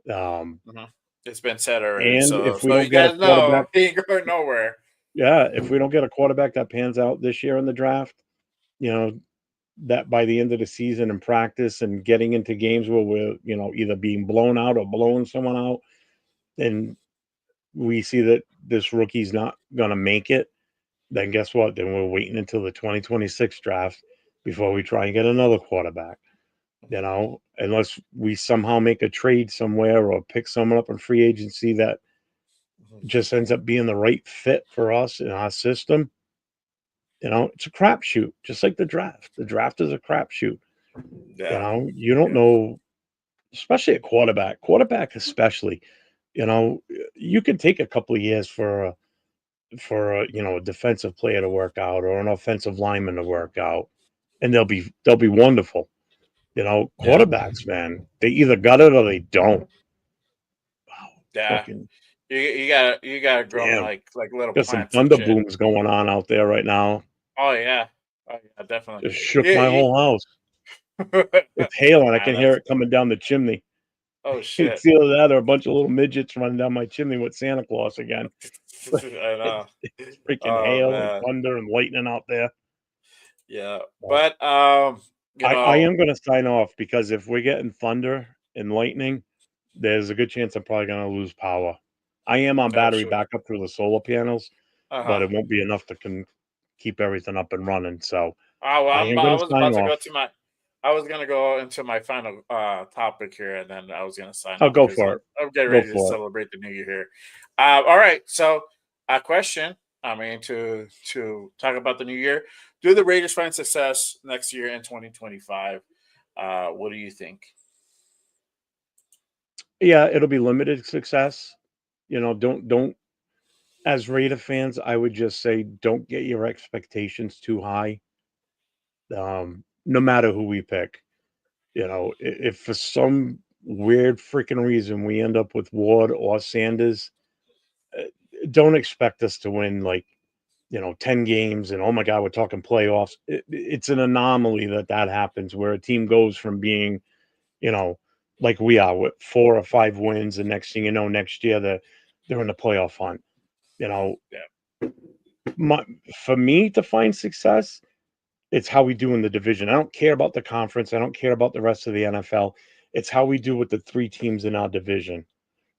S1: Mhm. It's been said already,
S2: And
S1: so
S2: if we don't
S1: you
S2: get a
S1: guys
S2: quarterback,
S1: know he ain't going nowhere.
S2: yeah, if we don't get a quarterback that pans out this year in the draft, you know, that by the end of the season and practice and getting into games where we're, either being blown out or blowing someone out, and we see that this rookie's not going to make it, then guess what? Then we're waiting until the 2026 draft before we try and get another quarterback. Unless we somehow make a trade somewhere or pick someone up in free agency that
S1: Mhm.
S2: just ends up being the right fit for us in our system. It's a crapshoot, just like the draft. The draft is a crapshoot.
S1: Yeah,
S2: You don't
S1: yeah.
S2: know, especially a quarterback especially. You know, you can take a couple of years for a defensive player to work out or an offensive lineman to work out, and they'll be wonderful.
S1: Yeah,
S2: Quarterbacks, man, they either got it or they don't. Wow,
S1: yeah.
S2: fucking
S1: You gotta grow 'em
S2: damn!
S1: like little
S2: Got some
S1: plants and
S2: thunder
S1: shit.
S2: booms going on out there right now.
S1: Oh yeah, oh yeah, definitely.
S2: Just shook
S1: Yeah,
S2: my whole house. It's hailing. I
S1: nah,
S2: can hear
S1: that's
S2: it coming down the chimney.
S1: oh
S2: It's
S1: shit.
S2: either that or a bunch of little midgets running down my chimney with Santa Claus again.
S1: I know.
S2: It's freaking
S1: Oh
S2: hail and
S1: man,
S2: thunder and lightning out there.
S1: yeah.
S2: But
S1: But you
S2: I
S1: know,
S2: am going to sign off because if we're getting thunder and lightning, there's a good chance I'm probably going to lose power. I am on
S1: oh
S2: battery
S1: shit.
S2: backup through the solar panels,
S1: Uh
S2: but
S1: huh.
S2: it won't be enough to keep everything up and running. So
S1: Oh well,
S2: I am going
S1: I
S2: to
S1: was
S2: sign
S1: about to go
S2: off.
S1: to my. I was gonna go into my final topic here, and then I was gonna sign
S2: I'll
S1: off
S2: go
S1: because
S2: for it.
S1: I'm getting
S2: Go
S1: ready to
S2: for it.
S1: celebrate the new year here. All right, so a question. I mean, to talk about the new year. Do the Raiders find success next year in 2025? What do you think?
S2: Yeah, it'll be limited success. Don't as Raider fans, I would just say don't get your expectations too high. No matter who we pick. If for some weird freaking reason we end up with Ward or Sanders, uh, don't expect us to win 10 games and oh my God, we're talking playoffs. It's an anomaly that happens where a team goes from being, you know, like we are with 4 or 5 wins, and next thing you know, next year they're in the playoff hunt. You know,
S1: Yeah,
S2: my, for me to find success, it's how we do in the division. I don't care about the conference. I don't care about the rest of the NFL. It's how we do with the 3 teams in our division.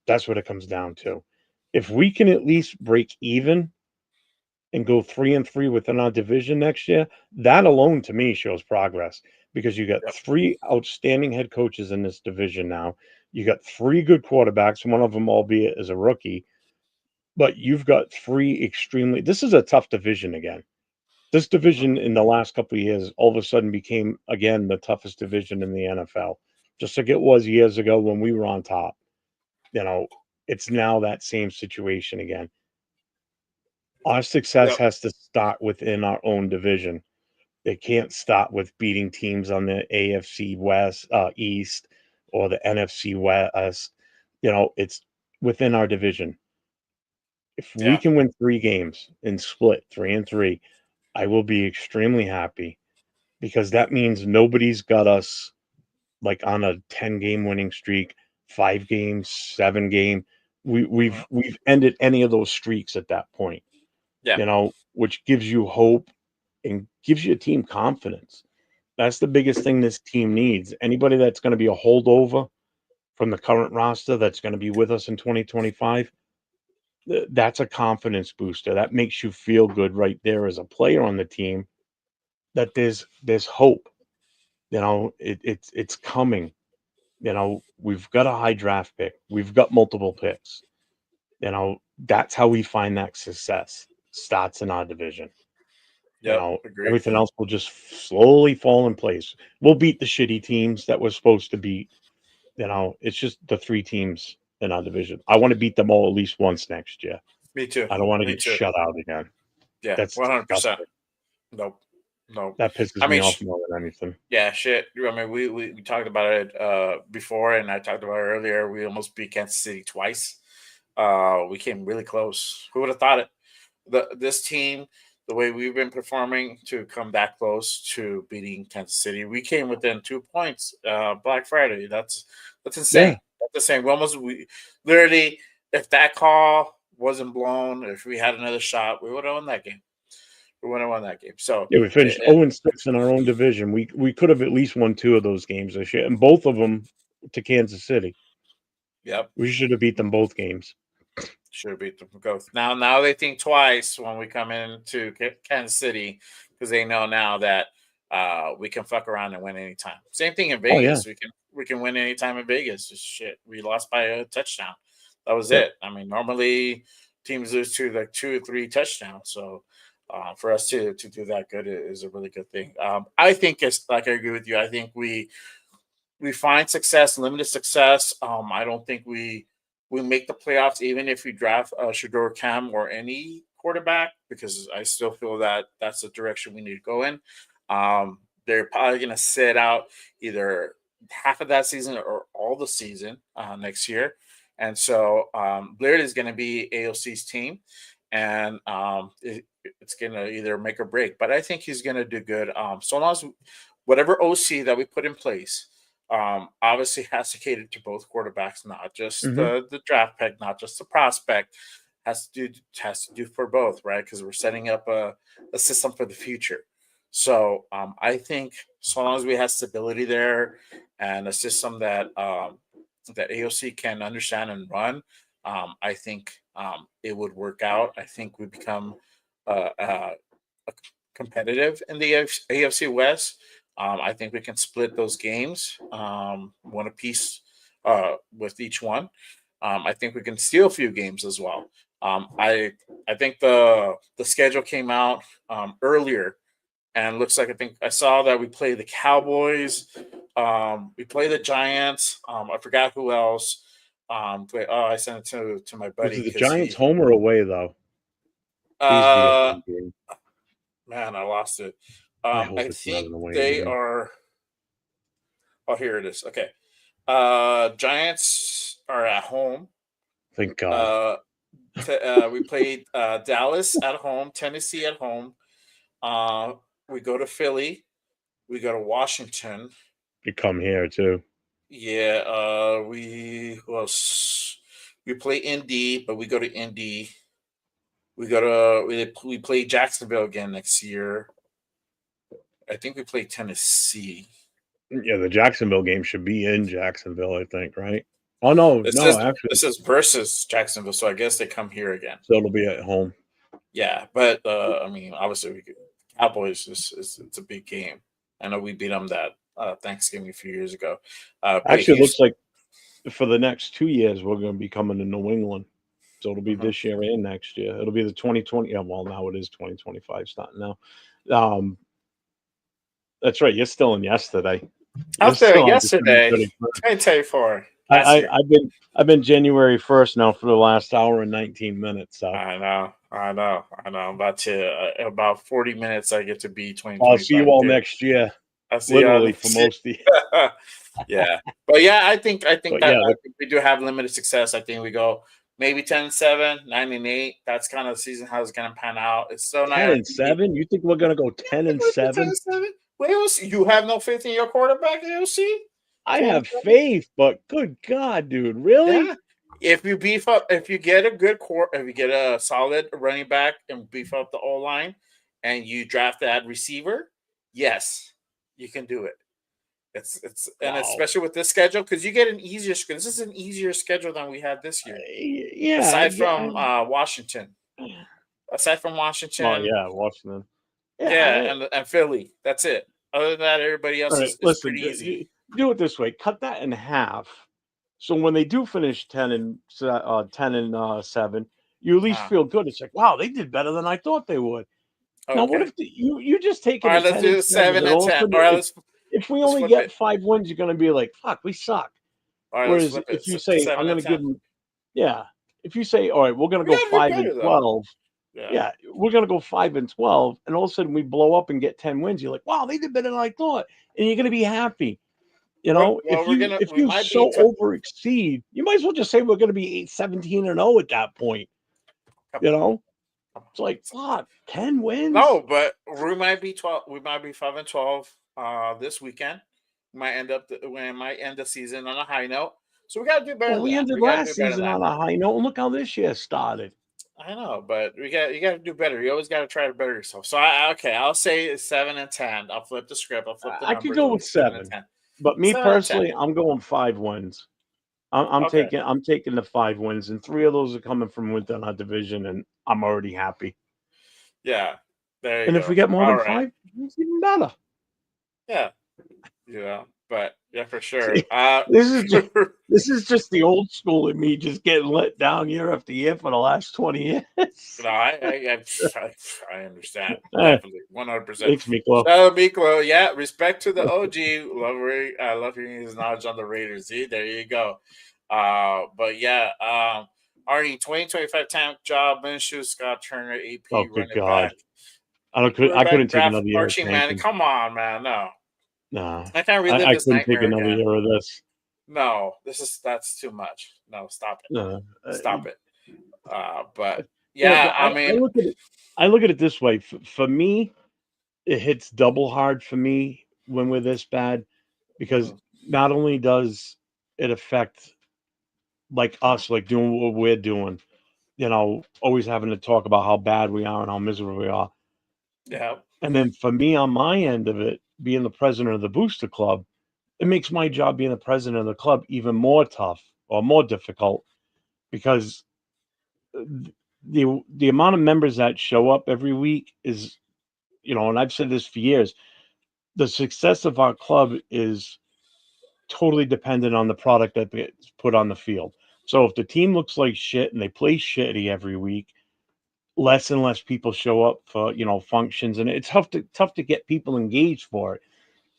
S2: That's what it comes down to. If we can at least break even and go 3-3 within our division next year, that alone to me shows progress because you got
S1: yep,
S2: 3 outstanding head coaches in this division now. You got 3 good quarterbacks, one of them, albeit as a rookie, but you've got 3 extremely. This is a tough division again. This
S1: hmm
S2: division in the last couple of years all of a sudden became again the toughest division in the NFL, just like it was years ago when we were on top. You know, it's now that same situation again. Our success
S1: yep,
S2: has to start within our own division. It can't stop with beating teams on the AFC West, East, or the NFC West. It's within our division. If we
S1: yeah,
S2: can win 3 games and split 3-3, I will be extremely happy because that means nobody's got us like on a 10-game winning streak, 5 games, 7 game. We,
S1: hmm
S2: we've we've ended any of those streaks at that point,
S1: yeah,
S2: which gives you hope and gives your team confidence. That's the biggest thing this team needs. Anybody that's going to be a holdover from the current roster that's going to be with us in 2025, that's a confidence booster. That makes you feel good right there as a player on the team that there's hope. It's coming. we've got a high draft pick. We've got multiple picks. That's how we find that success. Starts in our division.
S1: Yep, agree.
S2: Everything else will just slowly fall in place. We'll beat the shitty teams that we're supposed to beat. It's just the 3 teams in our division. I want to beat them all at least once next year.
S1: Me too.
S2: I don't want to
S1: Me
S2: get
S1: too.
S2: shut out again.
S1: Yeah,
S2: That's
S1: 100%.
S2: disgusting.
S1: Nope.
S2: That pisses
S1: I
S2: me
S1: mean,
S2: off more than anything.
S1: yeah, shit. I mean, we talked about it before, and I talked about it earlier. We almost beat Kansas City twice. We came really close. Who would have thought it? This team, the way we've been performing, to come that close to beating Kansas City, we came within 2 points. Black Friday. That's insane.
S2: Yeah.
S1: That's insane. We literally, if that call wasn't blown, if we had another shot, we would have won that game. We would have won that game. So
S2: Yeah, we finished 0-6 in our own division. We could have at least won 2 of those games this year, and both of them to Kansas City.
S1: Yep.
S2: We should have beat them both games.
S1: Should have beat them both. Now they think twice when we come into Kansas City, because they know now that we can fuck around and win anytime. Same thing in Vegas.
S2: Yeah.
S1: We can win anytime in Vegas. Just shit. We lost by a touchdown. That was
S2: Yep.
S1: it. I mean, normally teams lose to like 2 or 3 touchdowns. So for us to do that good is a really good thing. I think it's like, I agree with you. I think we find success, limited success. I don't think we make the playoffs even if we draft Shador, Cam, or any quarterback, because I still feel that that's the direction we need to go in. They're probably going to sit out either half of that season or all the season next year. And so Blair is going to be AOC's team, and it's going to either make or break. But I think he's going to do good. So long as whatever OC that we put in place obviously has to cater to both quarterbacks, not just the draft pick, not just the prospect. Has to do for both, right? Because we're setting up a system for the future. So I think so long as we have stability there and a system that that AOC can understand and run, I think it would work out. I think we become competitive in the AFC West. I think we can split those games, one apiece with each one. I think we can steal a few games as well. I think the schedule came out earlier, and looks like, I think I saw that we play the Cowboys, we play the Giants. I forgot who else. I sent it to my buddy.
S2: Was it the Giants home or away though?
S1: Man, I lost it.
S2: I hope
S1: I
S2: it's not
S1: think
S2: an away
S1: they
S2: game.
S1: are. Oh, here it is. Okay. Giants are at home.
S2: Thank God.
S1: We played Dallas at home, Tennessee at home. We go to Philly. We go to Washington.
S2: You come here too.
S1: Yeah. We play Indy, but we go to Indy. We play Jacksonville again next year. I think we play Tennessee.
S2: Yeah, the Jacksonville game should be in Jacksonville, I think, right? Oh no, actually,
S1: this is versus Jacksonville, so I guess they come here again.
S2: So it'll be at home.
S1: Yeah, but I mean, obviously, Cowboys it's a big game. I know we beat them that Thanksgiving a few years ago.
S2: Actually, it looks like for the next 2 years we're going to be coming to New England, so it'll be this year and next year. It'll be the 2020. Yeah, well, now it is 2025 starting now. That's right. You're still in yesterday.
S1: Out there yesterday. 2024.
S2: I've been January 1st now for the last hour and 19 minutes. So
S1: I know. About 40 minutes. I get to be 20.
S2: I'll see you all next year.
S1: I'll see
S2: literally for most of you.
S1: Yeah, but yeah, I think we do have limited success. I think we go maybe 10-7, 9-8. That's kind of the season how it's going to pan out. It's so
S2: 10-7. You think we're going to go 10-7?
S1: Wait, you have no faith in your quarterback, AOC?
S2: I have faith, but good God, dude, really?
S1: Yeah. If you beef up, if you get a solid running back and beef up the O line, and you draft that receiver, yes, you can do it. And especially with this schedule, because you get an easier schedule. This is an easier schedule than we had this year.
S2: Yeah.
S1: Aside from Washington.
S2: Oh yeah, Washington.
S1: Yeah, and Philly. That's it. Other than that, everybody else is pretty easy.
S2: do it this way: cut that in half. So when they do finish 10-7, you at least
S1: Uh,
S2: feel good. It's like, wow, they did better than I thought they would. Now, what
S1: okay.
S2: if you just
S1: All
S2: taking a
S1: right, let's
S2: 10
S1: do
S2: and 7,
S1: 7
S2: and
S1: and
S2: all of a
S1: 10.
S2: sudden,
S1: All right,
S2: if we
S1: let's
S2: only
S1: flip
S2: get
S1: it.
S2: 5 wins, you're going to be like, fuck, we suck.
S1: All right, let's
S2: Whereas
S1: flip it.
S2: if you say, I'm
S1: 7
S2: going
S1: and
S2: to give
S1: 10.
S2: them, yeah, if you say, all right, we're going to
S1: We
S2: go
S1: gotta do
S2: 5 and
S1: better though.
S2: 12,
S1: Yeah.
S2: yeah, we're going to go 5 and 12, and all of a sudden we blow up and get 10 wins. You're like, wow, they did better than I thought, and you're going to be happy. You
S1: Well,
S2: know, if
S1: we
S2: you
S1: might be.
S2: so over exceed, you might as well just say we're going to be 17-0 at that point.
S1: Come
S2: You
S1: on.
S2: know, it's like, fuck, 10 wins.
S1: No, but we might be 12. We might be 5 and 12 this weekend. We might end the season on a high note. So we got to do better
S2: Well,
S1: than
S2: we
S1: that.
S2: ended
S1: We got to
S2: last
S1: do better than
S2: season
S1: that.
S2: on a high note, and look how this year started.
S1: I know, but you got to do better. You always got to try to better yourself. So okay, I'll say 7 and 10. I'll flip the script. I'll flip the
S2: I could
S1: numbers.
S2: go
S1: I'll be
S2: with
S1: 7 and
S2: 7,
S1: 10.
S2: but me
S1: 7 and 10.
S2: personally, I'm going 5 wins.
S1: Okay.
S2: I'm taking the 5 wins, and 3 of those are coming from within our division, and I'm already happy.
S1: Yeah. There you
S2: And if we
S1: go.
S2: get more
S1: All
S2: than
S1: right.
S2: 5, it's even better.
S1: Yeah. But yeah, for sure.
S2: See, this is just the old school in me, just getting let down year after year for the last 20 years.
S1: No, I understand.
S2: Eh,
S1: Definitely, 100%.
S2: thanks, Miklo.
S1: Shout out Miklo. Yeah, respect to the OG. I love hearing his knowledge on the Raiders. See, there you go. But yeah, Arnie, 2025 tank job, Minshew, Scott Turner,
S2: Oh,
S1: AP,
S2: good
S1: running
S2: God.
S1: back.
S2: I
S1: Running back
S2: couldn't take
S1: draft
S2: another year of
S1: Archie Manning.
S2: tanking.
S1: Come on, man. No.
S2: Nah,
S1: I can't relive
S2: I
S1: this
S2: couldn't take
S1: nightmare
S2: another
S1: again.
S2: year of this.
S1: No, that's too much. No, stop it.
S2: Nah,
S1: Stop it. But
S2: yeah, but
S1: yeah, I mean,
S2: I look at it this way. For me, it hits double hard for me when we're this bad because
S1: mhm,
S2: not only does it affect like us, like doing what we're doing, always having to talk about how bad we are and how miserable we are.
S1: yeah,
S2: And then for me on my end of it, being the president of the Booster Club, it makes my job being the president of the club even more tough or more difficult because the amount of members that show up every week is, and I've said this for years, the success of our club is totally dependent on the product that gets put on the field. So if the team looks like shit and they play shitty every week, less and less people show up for functions, and it's tough to get people engaged for it.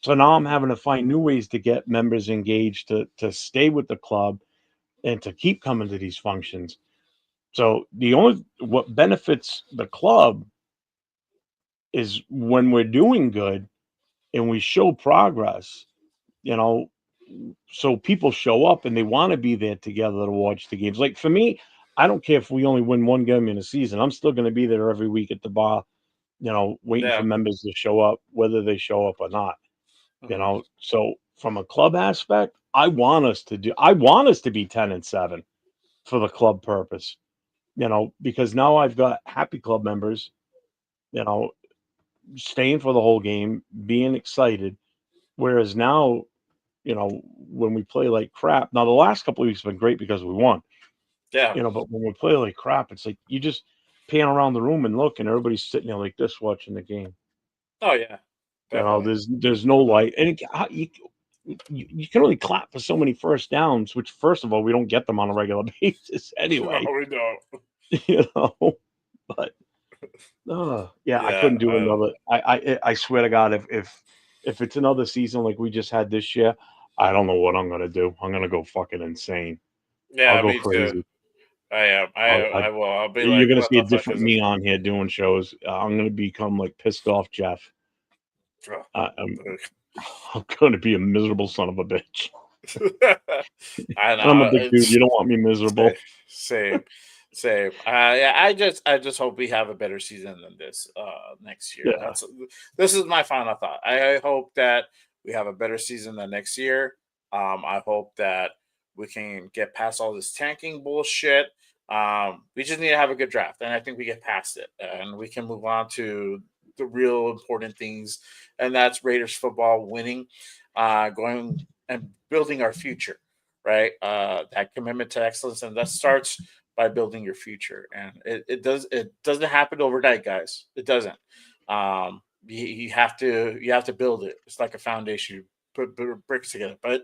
S2: So now I'm having to find new ways to get members engaged to stay with the club and to keep coming to these functions. So the only what benefits the club is when we're doing good and we show progress, you know, so people show up and they want to be there together to watch the games. Like for me, I don't care if we only win one game in a season. I'm still going to be there every week at the bar, waiting for
S1: yeah.
S2: members to show up, whether they show up or not.
S1: Mhm.
S2: So from a club aspect, I want us to be 10-7 for the club purpose, because now I've got happy club members, you know, staying for the whole game, being excited. Whereas now, when we play like crap, now the last couple of weeks have been great because we won,
S1: Yeah.
S2: but when we play like crap, it's like you just pan around the room and look, and everybody's sitting there like this watching the game.
S1: Oh yeah. Definitely.
S2: There's no light, and you can only clap for so many first downs. Which, first of all, we don't get them on a regular basis
S1: No,
S2: anyway.
S1: we don't.
S2: You know, but yeah, I
S1: Yeah.
S2: couldn't do another. I swear to God, if it's another season like we just had this year, I don't know what I'm gonna do. I'm gonna go fucking insane. I'll
S1: Yeah.
S2: go
S1: Me too.
S2: crazy.
S1: I am.
S2: I
S1: I will. I'll be
S2: You're
S1: like,
S2: gonna
S1: what
S2: see a
S1: the fuck
S2: different
S1: is this?
S2: me on here doing shows. I'm gonna become like pissed off Jeff.
S1: Oh,
S2: I'm I'm gonna be a miserable son of a bitch.
S1: I
S2: And I'm a
S1: know.
S2: big dude.
S1: It's
S2: You don't want me miserable.
S1: same, same. Yeah. I just hope we have a better season than this next year.
S2: Yeah.
S1: This is my final thought. I hope that we have a better season than next year. I hope that we can get past all this tanking bullshit. We just need to have a good draft, and I think we get past it, and we can move on to the real important things, and that's Raiders football winning, going and building our future, right? That commitment to excellence, and that starts by building your future. And it doesn't happen overnight, guys. It doesn't. You have to build it. It's like a foundation. put bricks together, but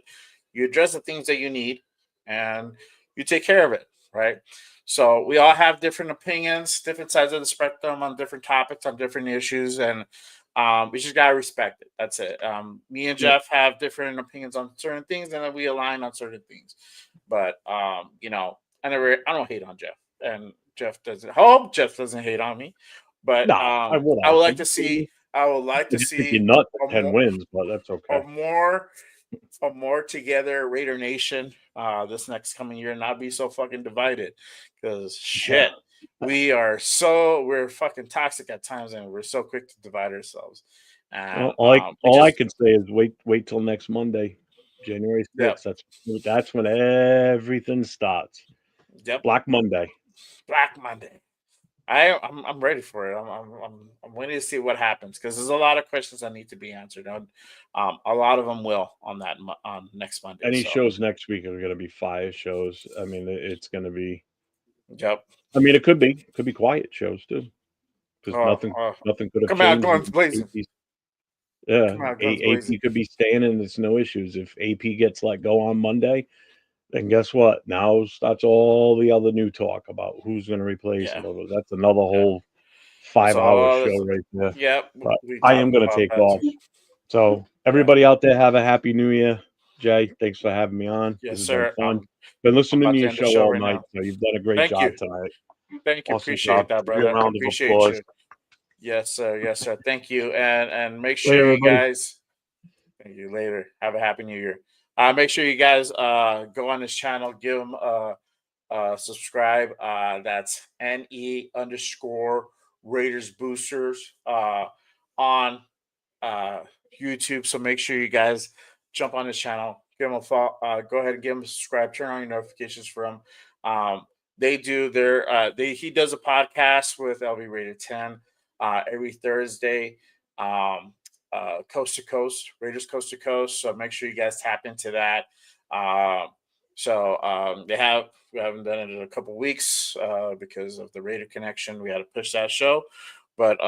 S1: you address the things that you need and you take care of it, right? So we all have different opinions, different sides of the spectrum on different topics, on different issues, and we just gotta respect it. That's it. Me and
S2: Yeah.
S1: Jeff have different opinions on certain things, and then we align on certain things. But I don't hate on Jeff, and Jeff doesn't. Hope Jeff doesn't hate on me, but
S2: Nah, I would
S1: I would
S2: ask
S1: like
S2: him.
S1: to see. I would like
S2: I
S1: to
S2: just think
S1: see
S2: you're nuts
S1: a
S2: at 10
S1: more,
S2: wins, but that's
S1: a
S2: okay.
S1: more a more together Raider Nation this next coming year, and not be so fucking divided. Because
S2: Yeah.
S1: shit, we're fucking toxic at times, and we're so quick to divide ourselves. And
S2: Well,
S1: we
S2: all I
S1: just
S2: can say is wait till next Monday, January
S1: yep
S2: 6th. That's when everything starts.
S1: yep
S2: Black Monday.
S1: Black Monday. I'm ready for it. I'm waiting to see what happens because there's a lot of questions that need to be answered. And, a lot of them will on on next Monday.
S2: Any
S1: So
S2: shows next week are going to be fire shows. I mean, it's going to be.
S1: yep.
S2: I mean, it could be quiet shows too, because
S1: Oh,
S2: nothing could have
S1: come out
S2: changed.
S1: guns blazing.
S2: Yeah,
S1: Come out guns
S2: AP
S1: blazing.
S2: could be staying, and it's no issues. If AP gets let go on Monday, then guess what? Now starts all the other new talk about who's going to replace
S1: Yeah,
S2: it. That's another
S1: yeah.
S2: whole
S1: That's
S2: 5 hour
S1: all.
S2: show right there.
S1: Yep,
S2: But
S1: we
S2: I am
S1: talked
S2: going to
S1: about
S2: take
S1: that
S2: off.
S1: too.
S2: So
S1: Yeah.
S2: everybody out there, have a happy New Year. Jay, thanks for having me on. This
S1: Yes,
S2: has been
S1: sir.
S2: fun. Been
S1: I'm
S2: listening to
S1: about to
S2: your
S1: end the
S2: show
S1: show
S2: all
S1: right
S2: night,
S1: now.
S2: so you've done a great
S1: Thank
S2: job
S1: you.
S2: tonight.
S1: Thank you.
S2: Awesome
S1: Appreciate
S2: job.
S1: that,
S2: Give you a
S1: brother. I
S2: round of
S1: appreciate
S2: applause.
S1: you. Yes, sir. Yes, sir. Thank you. And make
S2: Later,
S1: sure you
S2: everybody.
S1: guys. Thank you. Later. Have a happy New Year. Make sure you guys go on this channel. Give him subscribe. That's NE underscore Raiders Boosters on uh, YouTube. So make sure you guys jump on his channel, give him a follow. Go ahead and give him a subscribe. Turn on your notifications for him. They do their he does a podcast with LV Rated 10 every Thursday. Coast to coast, Raiders coast to coast. So make sure you guys tap into that. We haven't done it in a couple weeks because of the Raider connection. We had to push that show, but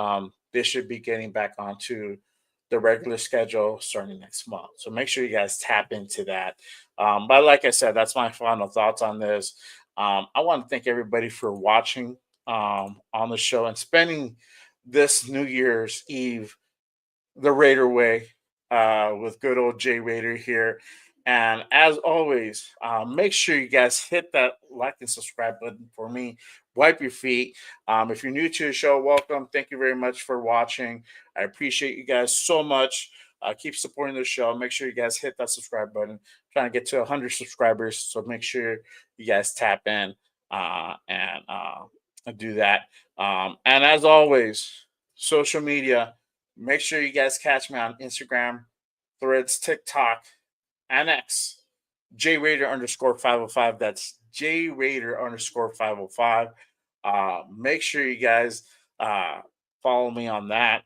S1: they should be getting back onto the regular schedule starting next month. So make sure you guys tap into that. But like I said, that's my final thoughts on this. I want to thank everybody for watching on the show and spending this New Year's Eve the Raider way with good old Jay Raider here. And as always, make sure you guys hit that like and subscribe button for me. Wipe your feet. If you're new to the show, welcome. Thank you very much for watching. I appreciate you guys so much. Keep supporting the show. Make sure you guys hit that subscribe button. Trying to get to 100 subscribers, so make sure you guys tap in and do that. And as always, social media. Make sure you guys catch me on Instagram, Threads, TikTok, and X. JRaider underscore 505. That's JRaider underscore 505. Make sure you guys follow me on that,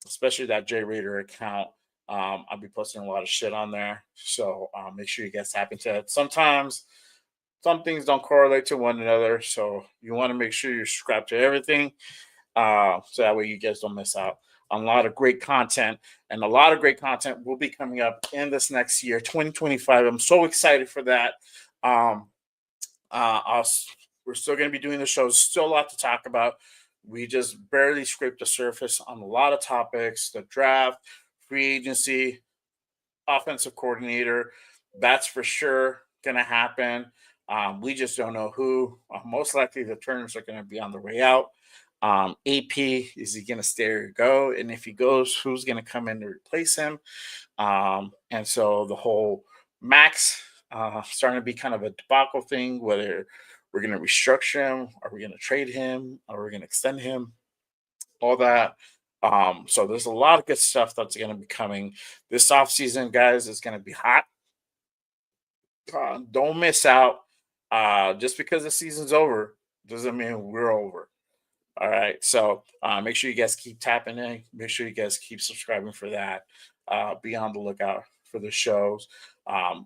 S1: especially that JRaider account. I'll be posting a lot of shit on there. So make sure you guys tap into it. Sometimes some things don't correlate to one another. So you want to make sure you subscribe to everything. So that way you guys don't miss out on a lot of great content. And a lot of great content will be coming up in this next year, 2025. I'm so excited for that. Um, we're still going to be doing the shows, still a lot to talk about. We just barely scraped the surface on a lot of topics: the draft, free agency, offensive coordinator. That's for sure going to happen. We just don't know who. Most likely the Turners are going to be on the way out. AP, is he going to stay or go? And if he goes, who's going to come in to replace him? And so the whole Maxx starting to be kind of a debacle thing, whether we're going to restructure him, are we going to trade him, are we going to extend him, all that. So there's a lot of good stuff that's going to be coming this offseason, guys. It's going to be hot. Don't miss out. Just because the season's over doesn't mean we're over. All right. So make sure you guys keep tapping in. Make sure you guys keep subscribing for that. Be on the lookout for the shows.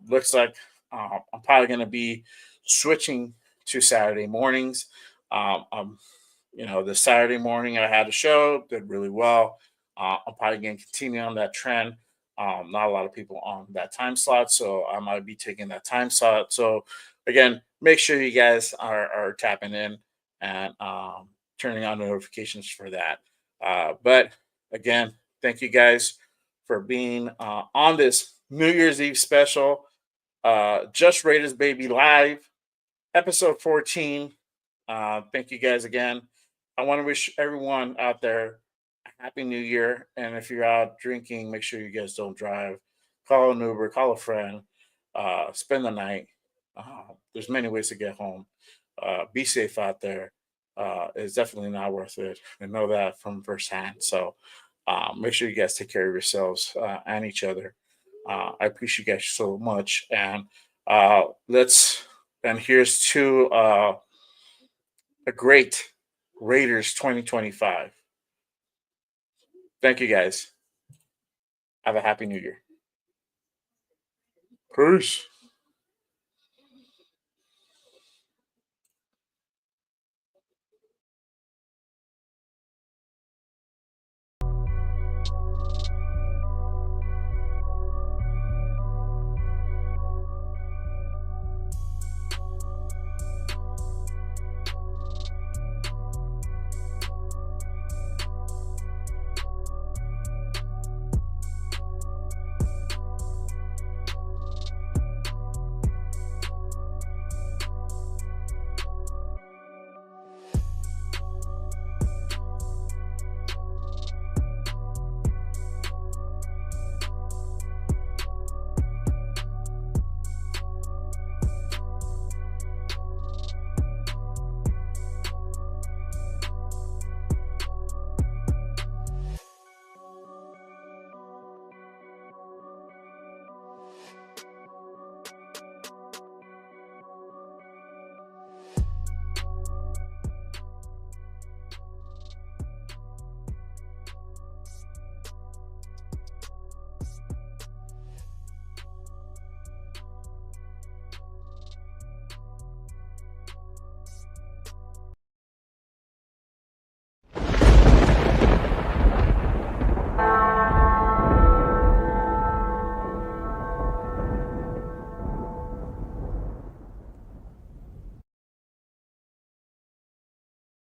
S1: Looks like I'm probably going to be switching to Saturday mornings. The Saturday morning I had a show, did really well. I'm probably going to continue on that trend. Not a lot of people on that time slot, so I might be taking that time slot. So again, make sure you guys are tapping in and turning on notifications for that. But again, thank you guys for being on this New Year's Eve special. Just Raiders Baby Live, episode 14. Thank you guys again. I want to wish everyone out there a happy new year. And if you're out drinking, make sure you guys don't drive. Call an Uber, call a friend, spend the night. There's many ways to get home. Be safe out there. It's definitely not worth it. I know that from firsthand. So make sure you guys take care of yourselves and each other. I appreciate you guys so much. And here's to a great Raiders 2025. Thank you guys. Have a happy new year. Peace.